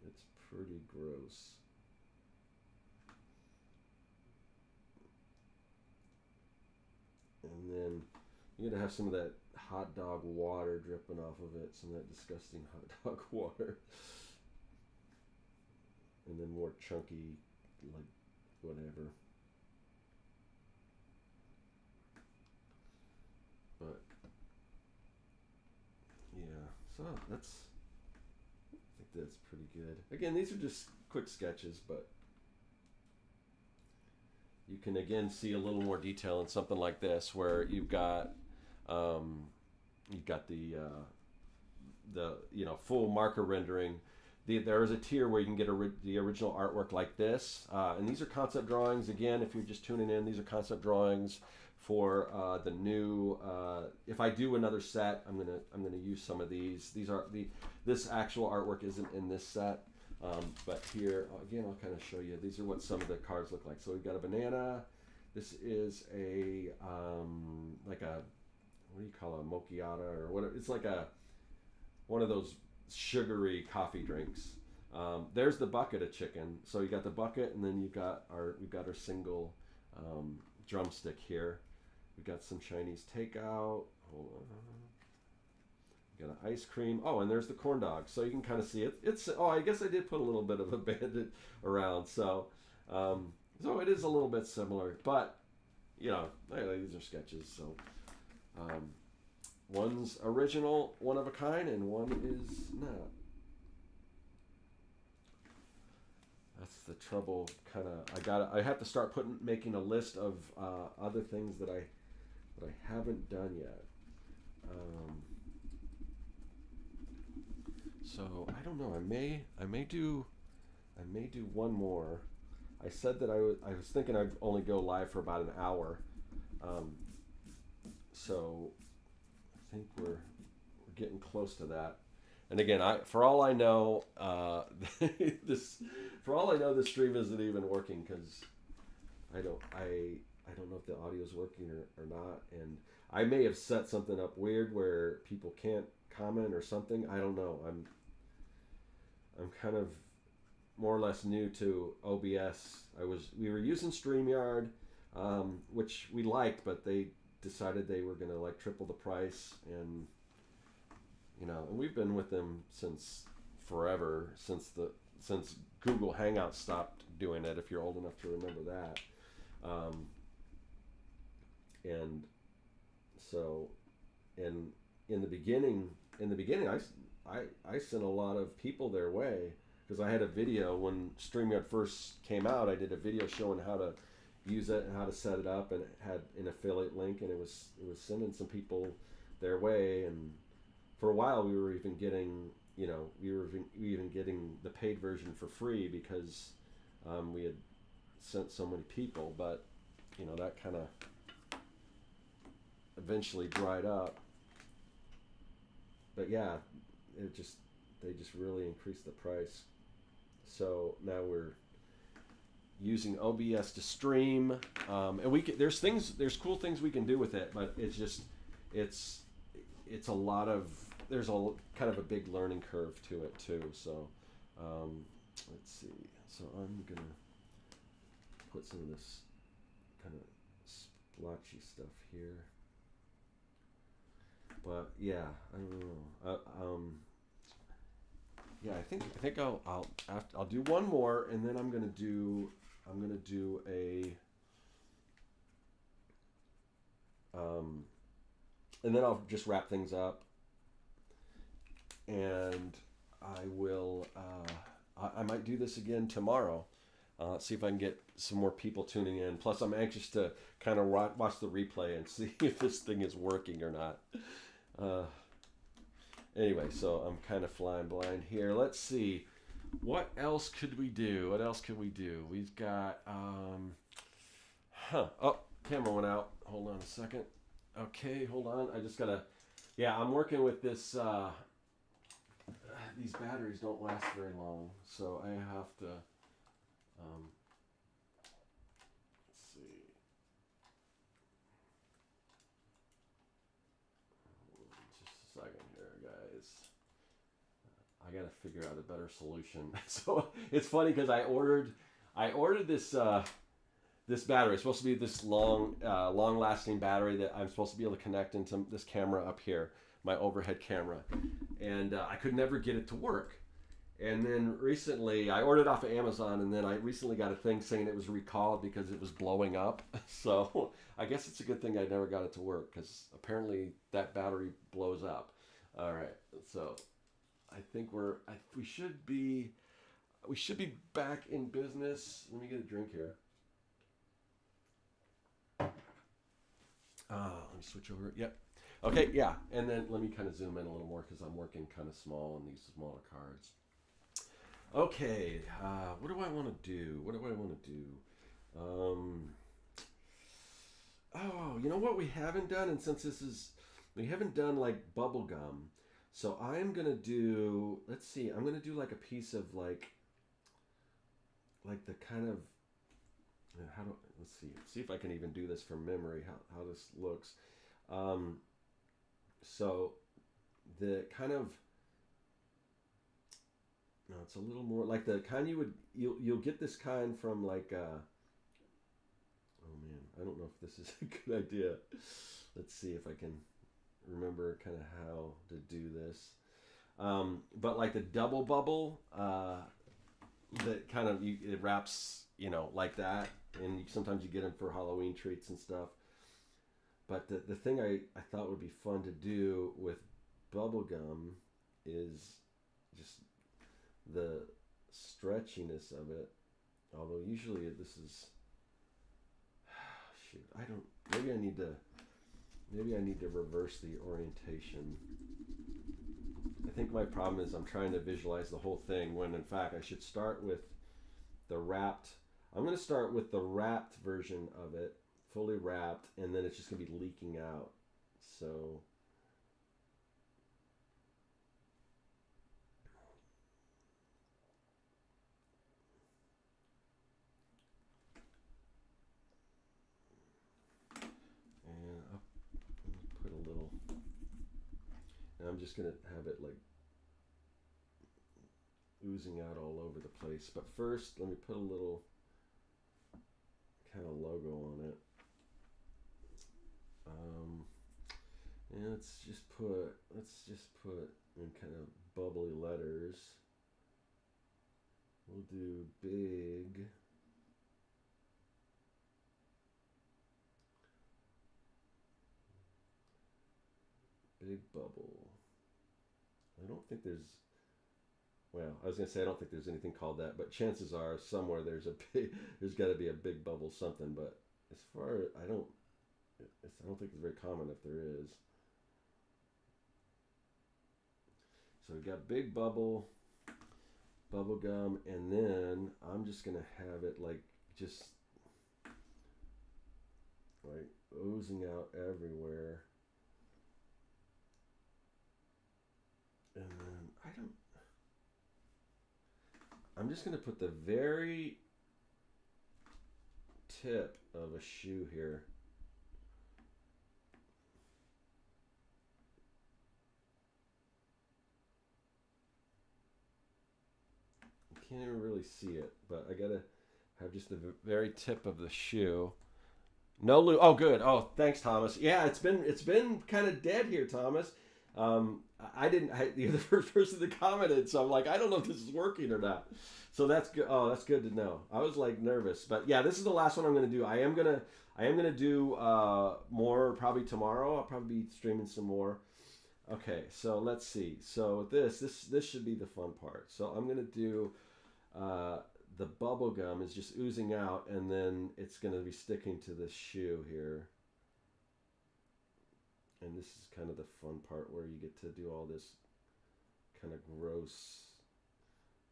It's pretty gross. And then you're gonna have some of that hot dog water dripping off of it, some of that disgusting hot dog water. And then more chunky, like, whatever. But yeah, so I think that's pretty good. Again, these are just quick sketches, but you can again see a little more detail in something like this, where you've got the full marker rendering. there is a tier where you can get the original artwork like this, and these are concept drawings. Again, if you're just tuning in, these are concept drawings for the new. If I do another set, I'm gonna use some of these. This actual artwork isn't in this set, but here again I'll kind of show you. These are what some of the cards look like. So we've got a banana. This is a like a, what do you call a mochiata or what? It's like a one of those sugary coffee drinks. There's the bucket of chicken. So you got the bucket, and then we've got our single drumstick here. We've got some Chinese takeout. Hold on. We got an ice cream. Oh, and there's the corn dog. So you can kind of see it. I guess I did put a little bit of a bandit around. So so it is a little bit similar, but these are sketches. So one's original, one of a kind, and one is not. That's the trouble. I have to start making a list of other things that I haven't done yet. So I don't know. I may do one more. I said that I was thinking I'd only go live for about an hour. So I think we're getting close to that. And again, for all I know, this stream isn't even working because I don't know if the audio is working or not. And I may have set something up weird where people can't comment or something. I don't know. I'm kind of more or less new to OBS. We were using StreamYard, which we liked, but they decided they were gonna like triple the price, and and we've been with them since forever, since Google Hangouts stopped doing it, if you're old enough to remember that. And so, and in the beginning, I sent a lot of people their way because I had a video when StreamYard first came out. I did a video showing how to use it and how to set it up, and it had an affiliate link, and it was sending some people their way. And for a while, we were even getting getting the paid version for free because we had sent so many people. But that kind of eventually dried up. But yeah, they just really increased the price. So now we're using OBS to stream, and there's cool things we can do with it, but it's a lot of, there's a kind of a big learning curve to it too. So let's see. So I'm gonna put some of this kind of splotchy stuff here. But yeah, I don't know. Yeah, I think I'll do one more, and then I'm gonna do a and then I'll just wrap things up, and I will I might do this again tomorrow. See if I can get some more people tuning in. Plus, I'm anxious to kind of watch the replay and see if this thing is working or not. Anyway, so I'm kind of flying blind here. Let's see. What else could we do? We've got, oh, camera went out. Hold on a second. Okay, hold on. I just gotta, I'm working with this, these batteries don't last very long, so I have to, let's see. Just a second here, guys. I gotta figure out a better solution. So it's funny because I ordered this this battery. It's supposed to be this long lasting battery that I'm supposed to be able to connect into this camera up here, my overhead camera, and I could never get it to work. And then recently, I ordered off of Amazon, and then I recently got a thing saying it was recalled because it was blowing up. So I guess it's a good thing I never got it to work, because apparently that battery blows up. All right, so I think we should be back in business. Let me get a drink here. Let me switch over. Yep. Okay, yeah. And then let me kind of zoom in a little more because I'm working kind of small on these smaller cards. Okay, what do I want to do? What do I want to do? Um, oh, you know what we haven't done, and since this is, we haven't done like bubble gum, so I'm gonna do. Let's see, I'm gonna do like a piece of like the kind of how do let's see if I can even do this from memory. How this looks. Um, so the kind of no, it's a little more like the kind you'll get this kind from like oh man, I don't know if this is a good idea. Let's see if I can remember kind of how to do this. But like the double bubble, that kind of it wraps, like that, and sometimes you get them for Halloween treats and stuff. But the thing I thought would be fun to do with bubble gum is just the stretchiness of it. Although usually this is shoot, I don't. Maybe I need to reverse the orientation. I think my problem is I'm trying to visualize the whole thing when in fact I should start with the wrapped. I'm going to start with the wrapped version of it, fully wrapped, and then it's just going to be leaking out. So and I'll put a little, and I'm just going to have it like oozing out all over the place. But first, let me put a little kind of logo on it. Um, and let's just put in kind of bubbly letters. We'll do big bubble. I don't think there's well, I was gonna say I don't think there's anything called that, but chances are somewhere there's got to be a big bubble something. But as far as I don't think it's very common if there is. So we got big bubble, bubble gum, and then I'm just gonna have it like just like oozing out everywhere, and then I'm just gonna put the very tip of a shoe here. You can't even really see it, but I gotta have just the very tip of the shoe. No loop. Oh, good. Oh, thanks, Thomas. Yeah, it's been kind of dead here, Thomas. I didn't. You're the first person that commented, so I'm like, I don't know if this is working or not. So that's good. Oh, that's good to know. I was like nervous, but yeah, this is the last one I'm gonna do. I am gonna do more probably tomorrow. I'll probably be streaming some more. Okay, so let's see. So this should be the fun part. So I'm gonna do uh, the bubble gum is just oozing out, and then it's going to be sticking to this shoe here. And this is kind of the fun part where you get to do all this kind of gross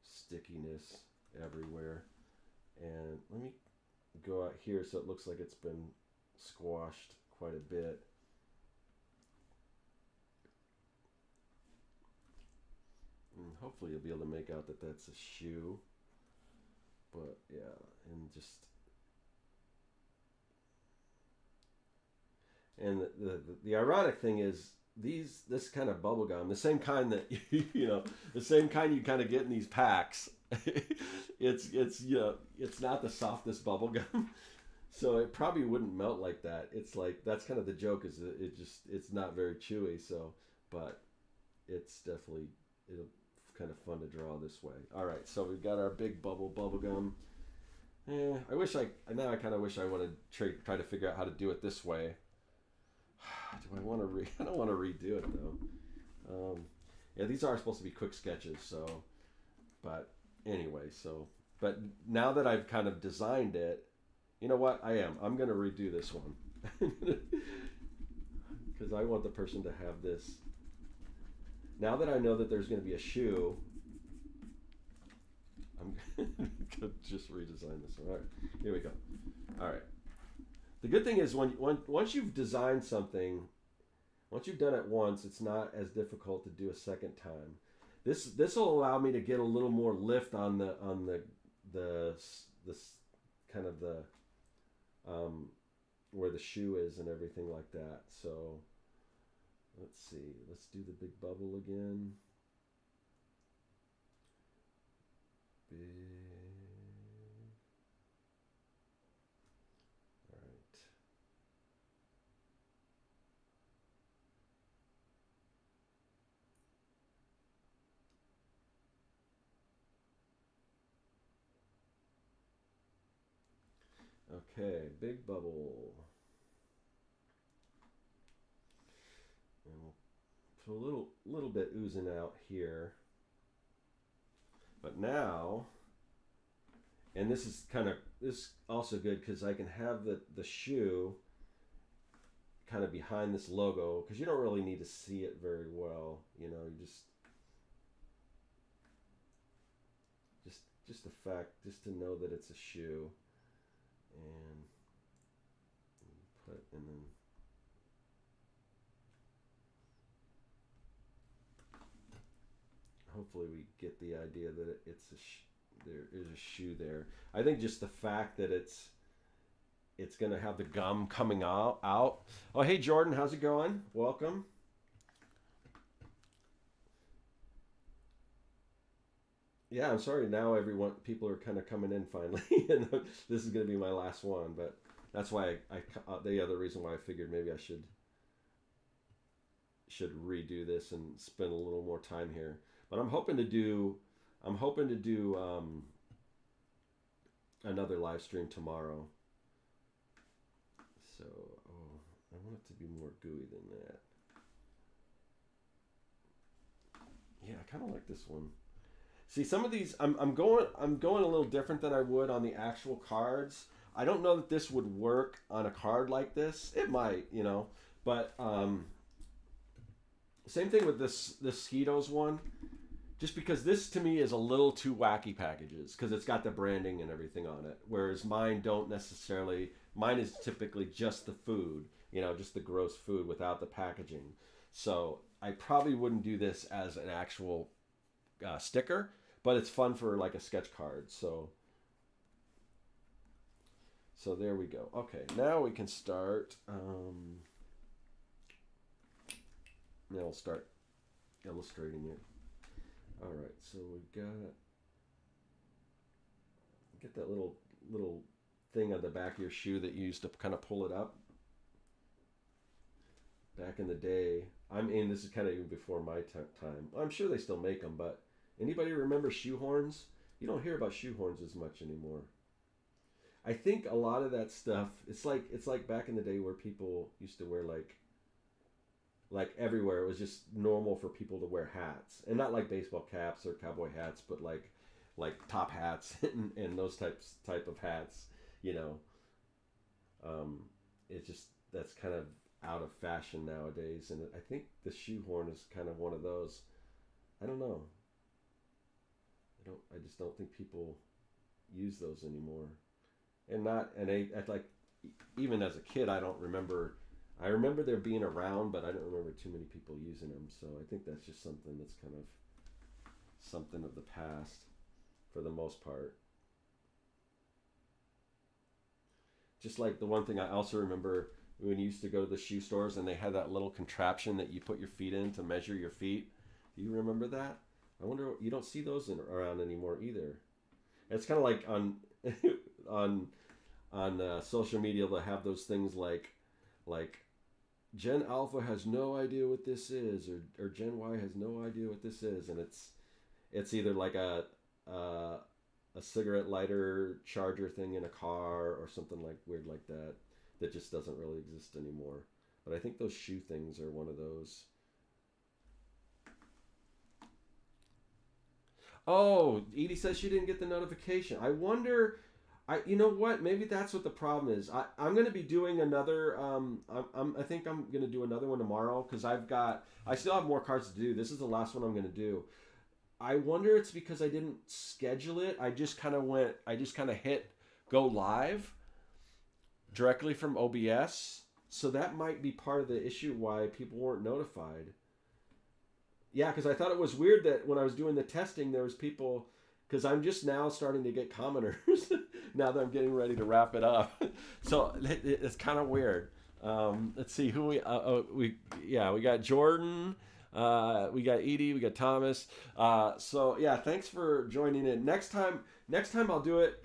stickiness everywhere. And let me go out here so it looks like it's been squashed quite a bit. And hopefully you'll be able to make out that that's a shoe. But yeah, and just and the ironic thing is this kind of bubble gum, the same kind that the same kind you kind of get in these packs. It's not the softest bubble gum, so it probably wouldn't melt like that. It's like that's kind of the joke is that it's not very chewy. So, but it's definitely it'll kind of fun to draw this way. All right, so we've got our big bubble gum. I wish I kind of wish I would have try to figure out how to do it this way. Do I want to I don't want to redo it though. Yeah, these are supposed to be quick sketches, so. But anyway, so but now that I've kind of designed it, you know what? I'm gonna redo this one because I want the person to have this. Now that I know that there's gonna be a shoe, I'm gonna just redesign this one. All right, here we go. All right. The good thing is once you've designed something, once you've done it once, it's not as difficult to do a second time. This will allow me to get a little more lift on the this kind of the um, where the shoe is and everything like that. So let's see. Let's do the big bubble again. Big. All right. Okay, big bubble. And we'll put a little bit oozing out here. But now, and this also good because I can have the shoe kind of behind this logo because you don't really need to see it very well. You know, you just the fact just to know that it's a shoe, and and then hopefully we get the idea that there is a shoe there. I think just the fact that it's gonna have the gum coming out. Oh, hey Jordan, how's it going? Welcome. Yeah, I'm sorry. Now people are kind of coming in finally, and this is gonna be my last one. But that's why the other reason why I figured maybe I should redo this and spend a little more time here. But I'm hoping to do another live stream tomorrow. So, I want it to be more gooey than that. Yeah, I kind of like this one. See, some of these I'm going a little different than I would on the actual cards. I don't know that this would work on a card like this. It might, but same thing with this Skitos one. Just because this to me is a little too wacky packages because it's got the branding and everything on it, whereas mine don't necessarily. Mine is typically just the food, just the gross food without the packaging. So I probably wouldn't do this as an actual sticker, but it's fun for like a sketch card. So there we go. Okay, now we can start. Now we'll start illustrating it. All right, so we get that little thing on the back of your shoe that you used to kind of pull it up. Back in the day, I mean, this is kind of even before my time. I'm sure they still make them, but anybody remember shoe horns? You don't hear about shoe horns as much anymore. I think a lot of that stuff, it's like back in the day where people used to wear like everywhere it was just normal for people to wear hats, and not like baseball caps or cowboy hats, but like top hats and those type of hats. You know, it's just that's kind of out of fashion nowadays, and I think the shoehorn is kind of one of those. I don't know. I just don't think people use those anymore, and I like even as a kid I don't remember. I remember there being around, but I don't remember too many people using them. So I think that's just something that's kind of something of the past for the most part. Just like the one thing I also remember when you used to go to the shoe stores and they had that little contraption that you put your feet in to measure your feet. Do you remember that? I wonder, you don't see those around anymore either. It's kind of like on social media they'll have those things like Gen Alpha has no idea what this is, or Gen Y has no idea what this is, and it's either like a cigarette lighter charger thing in a car or something like weird like that just doesn't really exist anymore. But I think those shoe things are one of those. Oh, Edie says she didn't get the notification. I wonder. You know what? Maybe that's what the problem is. I'm going to be doing another. I think I'm going to do another one tomorrow because I still have more cards to do. This is the last one I'm going to do. I wonder it's because I didn't schedule it. I just kind of hit go live directly from OBS. So that might be part of the issue why people weren't notified. Yeah, because I thought it was weird that when I was doing the testing, there was people. Because I'm just now starting to get commenters now that I'm getting ready to wrap it up. So it's kind of weird. Let's see who we we got Jordan, we got Edie, we got Thomas. So yeah, thanks for joining in. Next time I'll do it.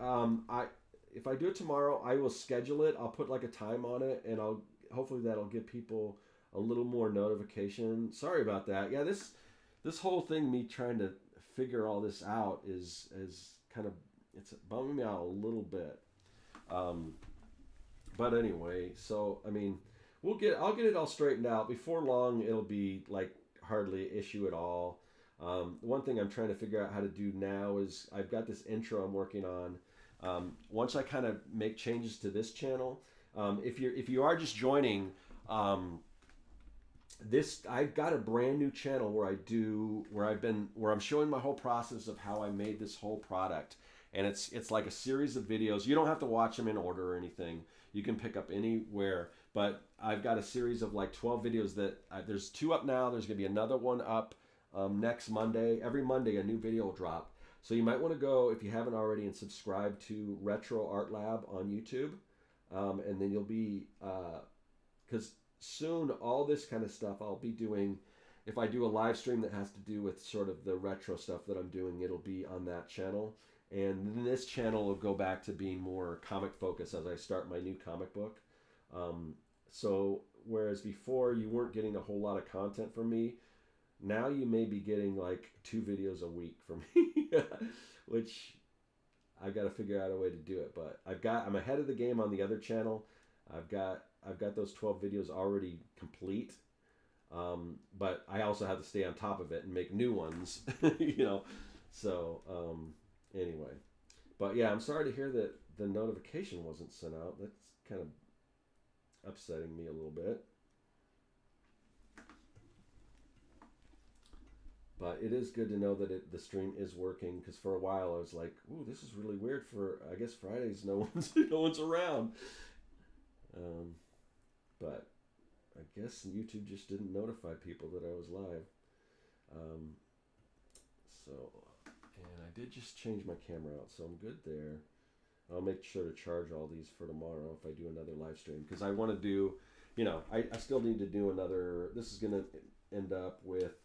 If I do it tomorrow, I will schedule it. I'll put like a time on it, and I'll hopefully that'll give people a little more notification. Sorry about that. Yeah, this whole thing, me trying to figure all this out is kind of it's bumming me out a little bit. But anyway, so I mean, I'll get it all straightened out before long. It'll be like hardly an issue at all. One thing I'm trying to figure out how to do now is I've got this intro I'm working on. Once I kind of make changes to this channel, if you are just joining, I've got a brand new channel where I'm showing my whole process of how I made this whole product, and it's like a series of videos. You don't have to watch them in order or anything. You can pick up anywhere, but I've got a series of like 12 videos that there's 2 up now. There's gonna be another one up next Monday. Every Monday a new video will drop. So you might want to go, if you haven't already, and subscribe to Retro Art Lab on YouTube, and then you'll be because soon all this kind of stuff I'll be doing. If I do a live stream that has to do with sort of the retro stuff that I'm doing, it'll be on that channel. And then this channel will go back to being more comic focused as I start my new comic book. So whereas before you weren't getting a whole lot of content from me, now you may be getting like 2 videos a week from me, which I've got to figure out a way to do it. But I'm ahead of the game on the other channel. I've got those 12 videos already complete. But I also have to stay on top of it and make new ones, So, anyway, but yeah, I'm sorry to hear that the notification wasn't sent out. That's kind of upsetting me a little bit. But it is good to know that the stream is working, because for a while I was like, "Ooh, this is really weird." For I guess Fridays, no one's around. But I guess YouTube just didn't notify people that I was live. And I did just change my camera out, so I'm good there. I'll make sure to charge all these for tomorrow if I do another live stream, because I want to do, I still need to do another. This is going to end up with,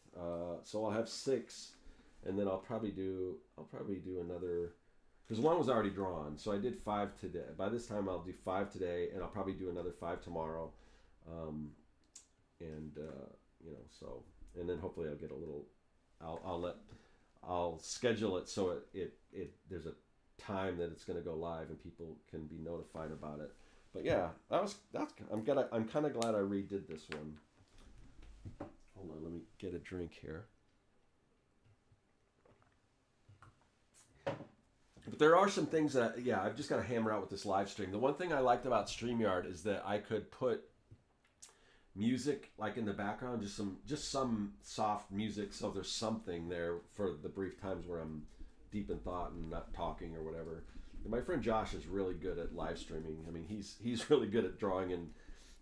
so I'll have 6, and then I'll probably do another, because one was already drawn, so I did 5 today. By this time I'll do 5 today, and I'll probably do another 5 tomorrow. So, and then hopefully I'll get a little, I'll schedule it so it there's a time that it's going to go live and people can be notified about it. But yeah, I'm kind of glad I redid this one. Hold on, let me get a drink here. But there are some things that, I've just got to hammer out with this live stream. The one thing I liked about StreamYard is that I could put music like in the background, just some soft music, so there's something there for the brief times where I'm deep in thought and not talking or whatever. And my friend Josh is really good at live streaming. I mean, he's really good at drawing and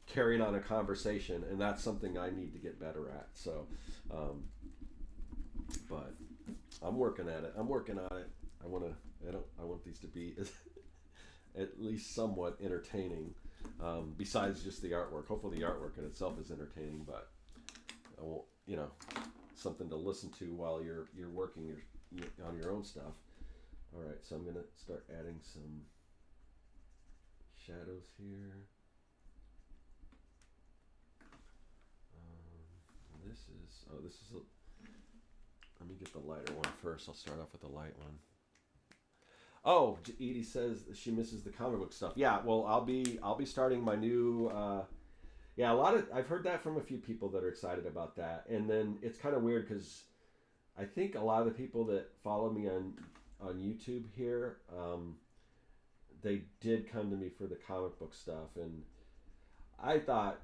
carrying on a conversation, and that's something I need to get better at. So, but I'm working at it. I want these to be at least somewhat entertaining. Besides just the artwork. Hopefully the artwork in itself is entertaining, but I won't, something to listen to while you're working on your own stuff. All right, so I'm gonna start adding some shadows here. Let me get the lighter one first. I'll start off with the light one. Oh, Edie says she misses the comic book stuff. Yeah, well, I'll be starting my new. I've heard that from a few people that are excited about that, and then it's kind of weird because I think a lot of the people that follow me on YouTube here, they did come to me for the comic book stuff, and I thought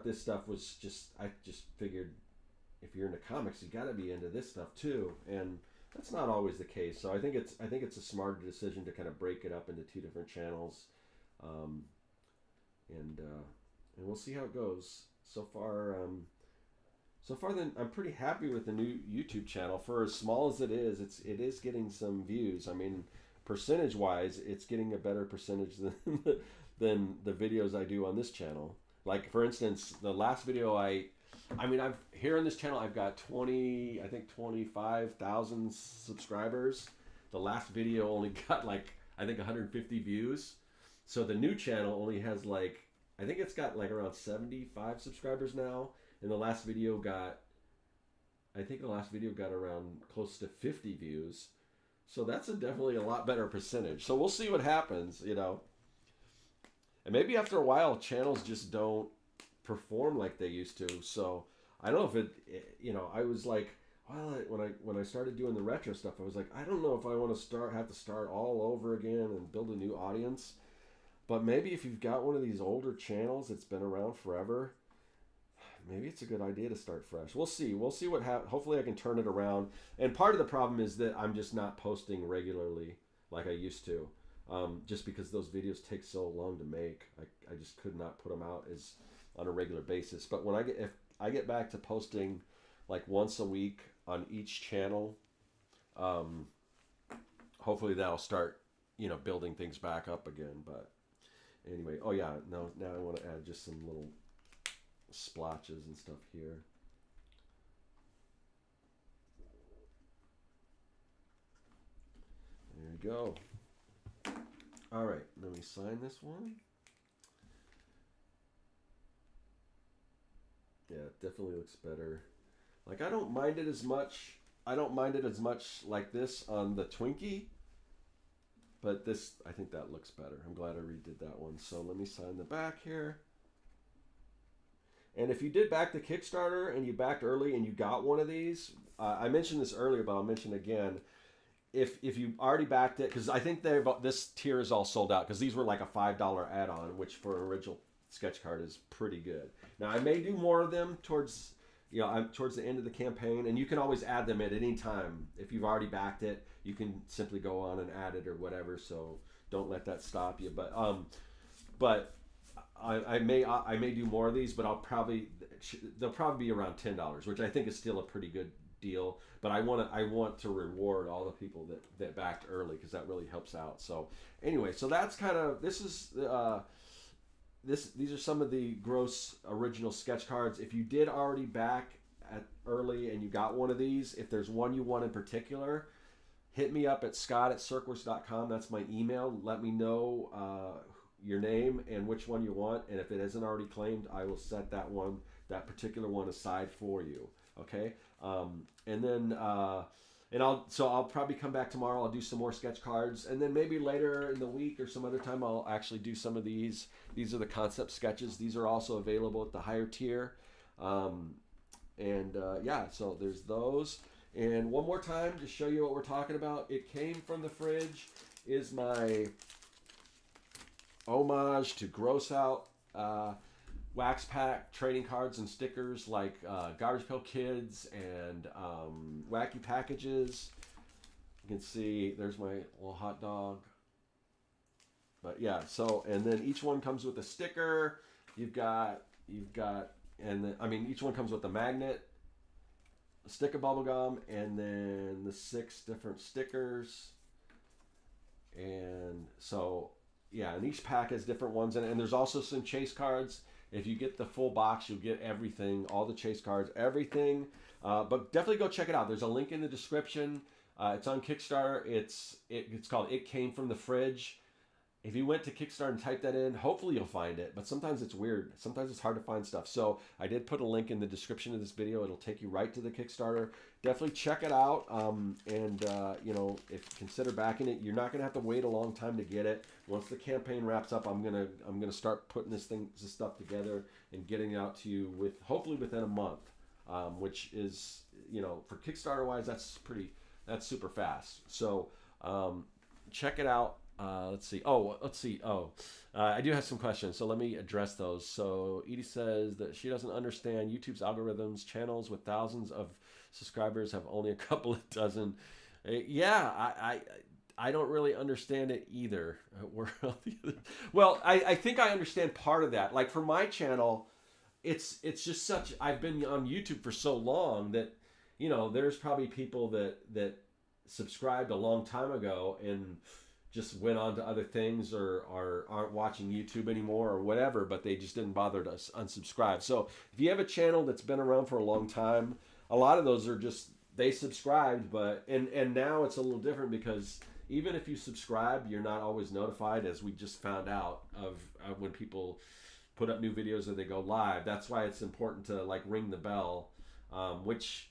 this stuff was I just figured if you're into comics, you got to be into this stuff too, and that's not always the case. So I think it's a smarter decision to kind of break it up into two different channels, um, and we'll see how it goes. So far, then I'm pretty happy with the new YouTube channel. For as small as it is getting some views. I mean, percentage wise, it's getting a better percentage than than the videos I do on this channel. Like for instance, the last video I mean, I've here on this channel I've got 25,000 subscribers. The last video only got like I think 150 views. So the new channel only has like I think it's got like around 75 subscribers now. And I think the last video got around close to 50 views. So that's definitely a lot better percentage. So we'll see what happens, you know. And maybe after a while, channels just don't perform like they used to. So I don't know if you know, I was like, well, when I started doing the retro stuff, I was like, I don't know if I want to have to start all over again and build a new audience. But maybe if you've got one of these older channels that's been around forever, maybe it's a good idea to start fresh. We'll see. We'll see what happens. Hopefully I can turn it around. And part of the problem is that I'm just not posting regularly like I used to. Just because those videos take so long to make. I just could not put them out as on a regular basis. But if I get back to posting like once a week on each channel, hopefully that'll start, you know, building things back up again. But anyway, oh yeah, now I want to add just some little splotches and stuff here. There we go. All right, let me sign this one. Yeah, it definitely looks better. Like I don't mind it as much. I don't mind it as much like this on the Twinkie, but this I think that looks better. I'm glad I redid that one. So let me sign the back here. And if you did back the Kickstarter and you backed early and you got one of these, I mentioned this earlier, but I'll mention again. If you already backed it, because I think this tier is all sold out, because these were like a $5 add-on, which for an original sketch card is pretty good. Now I may do more of them towards the end of the campaign, and you can always add them at any time. If you've already backed it, you can simply go on and add it or whatever. So don't let that stop you. But I may do more of these, but they'll probably be around $10, which I think is still a pretty good deal. But I want to reward all the people that backed early, because that really helps out. So anyway, so that's kind of these are some of the gross original sketch cards. If you did already back early and you got one of these, if there's one you want in particular, hit me up at scott@circworks.com. That's my email. Let me know your name and which one you want, and if it isn't already claimed, I will set that particular one aside for you. Okay, and then I'll probably come back tomorrow. I'll do some more sketch cards, and then maybe later in the week or some other time I'll actually do some of these. These are the concept sketches. These are also available at the higher tier, yeah. So there's those. And one more time to show you what we're talking about. It Came From the Fridge is my homage to Gross Out wax pack trading cards and stickers, like Garbage Pail Kids and Wacky Packages. You can see there's my little hot dog. But yeah, so, and then each one comes with a sticker. Each one comes with a magnet, a stick of bubble gum, and then the 6 different stickers. And so, yeah, and each pack has different ones in it. And there's also some chase cards. If you get the full box, you'll get everything, all the chase cards, everything. But definitely go check it out. There's a link in the description. It's on Kickstarter. It's called It Came From the Fridge. If you went to Kickstarter and typed that in, hopefully you'll find it. But sometimes it's weird. Sometimes it's hard to find stuff. So I did put a link in the description of this video. It'll take you right to the Kickstarter. Definitely check it out. If consider backing it. You're not gonna have to wait a long time to get it. Once the campaign wraps up, I'm gonna start putting this stuff together and getting it out to you hopefully within a month. Which is, for Kickstarter wise, that's super fast. So check it out. Let's see. I do have some questions, so let me address those. So Edie says that she doesn't understand YouTube's algorithms. Channels with thousands of subscribers have only a couple of dozen Yeah, I don't really understand it either. Well, I think I understand part of that. Like for my channel, it's just such. I've been on YouTube for so long that there's probably people that subscribed a long time ago and just went on to other things or aren't watching YouTube anymore or whatever, but they just didn't bother to unsubscribe. So if you have a channel that's been around for a long time, a lot of those are just they subscribed, but and now it's a little different because even if you subscribe, you're not always notified, as we just found out of when people put up new videos or they go live. That's why it's important to like ring the bell, which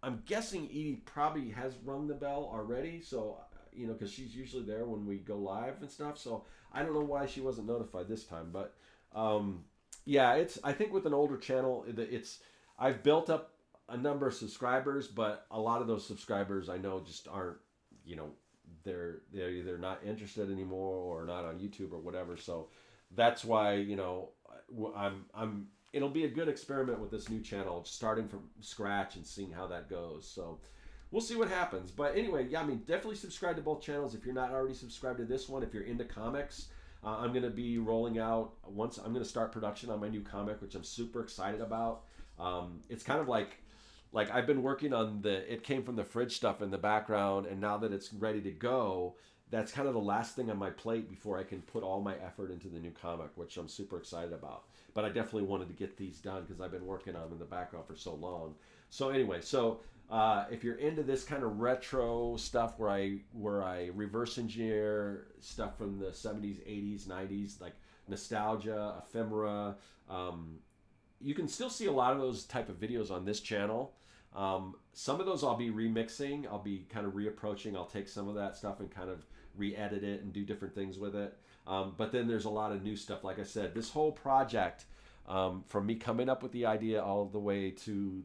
I'm guessing Edie probably has rung the bell already. So because she's usually there when we go live and stuff. So I don't know why she wasn't notified this time, but yeah, it's I think with an older channel, it's I've built up a number of subscribers, but a lot of those subscribers I know just aren't, they're either not interested anymore or not on YouTube or whatever. So that's why I'm it'll be a good experiment with this new channel, starting from scratch and seeing how that goes. So we'll see what happens. But anyway, yeah, I mean, definitely subscribe to both channels if you're not already subscribed to this one. If you're into comics, I'm going to be rolling out once I'm going to start production on my new comic, which I'm super excited about. It's kind of like I've been working on It Came from the Fridge stuff in the background, and now that it's ready to go, that's kind of the last thing on my plate before I can put all my effort into the new comic, which I'm super excited about. But I definitely wanted to get these done because I've been working on them in the background for so long. So anyway, if you're into this kind of retro stuff where I reverse engineer stuff from the 70s, 80s, 90s, like nostalgia, ephemera, you can still see a lot of those type of videos on this channel. Some of those I'll be remixing. I'll be kind of reapproaching. I'll take some of that stuff and kind of re-edit it and do different things with it. But then there's a lot of new stuff. Like I said, this whole project, from me coming up with the idea all the way to,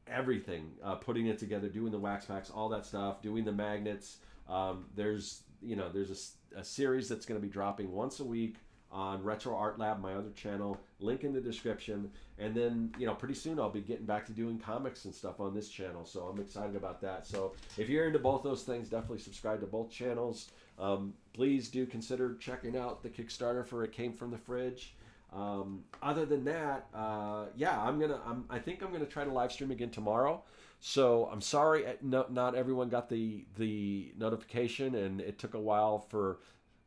everything, putting it together, doing the wax packs, all that stuff, doing the magnets. There's a series that's going to be dropping once a week on Retro Art Lab, my other channel. Link in the description. And then, pretty soon I'll be getting back to doing comics and stuff on this channel. So I'm excited about that. So if you're into both those things, definitely subscribe to both channels. Please do consider checking out the Kickstarter for It Came from the Fridge. Other than that, yeah, I think I'm gonna try to live stream again tomorrow. So I'm sorry, not everyone got the notification, and it took a while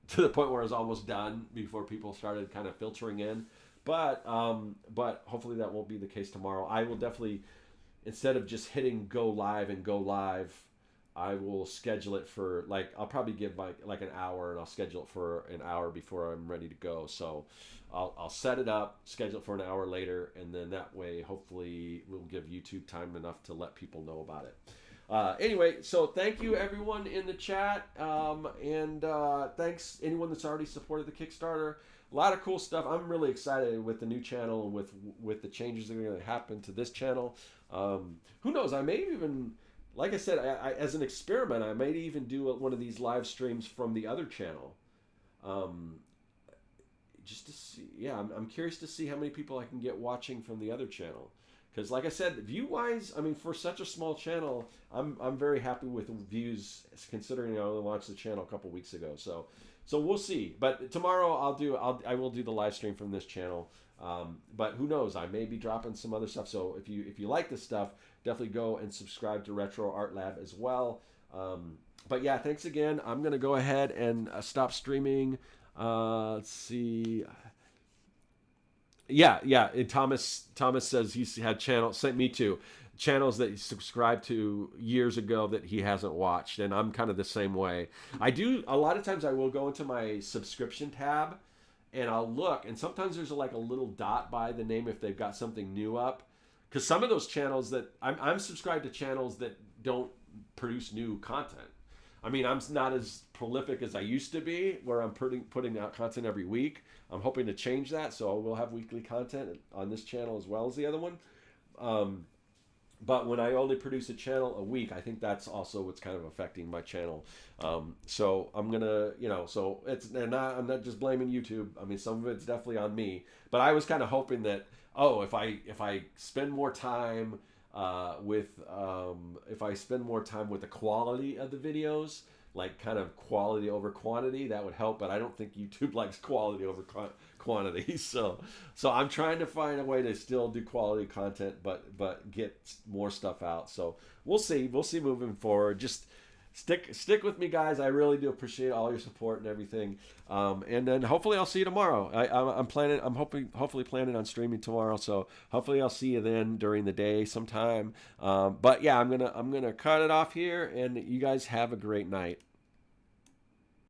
to the point where I was almost done before people started kind of filtering in. But hopefully that won't be the case tomorrow. I will definitely, instead of just hitting go live and go live, I will schedule it for I'll probably give like an hour, and I'll schedule it for an hour before I'm ready to go. So I'll set it up, schedule it for an hour later, and then that way hopefully we'll give YouTube time enough to let people know about it. Anyway, so thank you everyone in the chat, and thanks anyone that's already supported the Kickstarter. A lot of cool stuff. I'm really excited with the new channel and with the changes that are going to happen to this channel. Who knows? I may even, like I said, I as an experiment, I may even do one of these live streams from the other channel. Just to see, yeah, I'm curious to see how many people I can get watching from the other channel. Because, like I said, view-wise, I mean, for such a small channel, I'm very happy with views, considering I only launched the channel a couple weeks ago. So we'll see. But tomorrow I will do the live stream from this channel. But who knows? I may be dropping some other stuff. So if you like this stuff, definitely go and subscribe to Retro Art Lab as well. But yeah, thanks again. I'm gonna go ahead and stop streaming. Let's see. Yeah. And Thomas says he's had channels. Sent me to channels that he subscribed to years ago that he hasn't watched, and I'm kind of the same way. I do a lot of times. I will go into my subscription tab, and I'll look, and sometimes there's a little dot by the name if they've got something new up. Because some of those channels that I'm subscribed to channels that don't produce new content. I mean, I'm not as prolific as I used to be, where I'm putting out content every week. I'm hoping to change that, so we'll have weekly content on this channel as well as the other one. But when I only produce a channel a week, I think that's also what's kind of affecting my channel. So I'm gonna, so I'm not just blaming YouTube. I mean, some of it's definitely on me. But I was kind of hoping that, if I spend more time with if I spend more time with the quality of the videos, like kind of quality over quantity, that would help. But I don't think YouTube likes quality over quantity. So I'm trying to find a way to still do quality content, but get more stuff out. So we'll see. We'll see moving forward. Just stick with me, guys. I really do appreciate all your support and everything. And then hopefully I'll see you tomorrow. I'm hopefully planning on streaming tomorrow. So hopefully I'll see you then during the day sometime. But yeah, I'm gonna cut it off here, and you guys have a great night.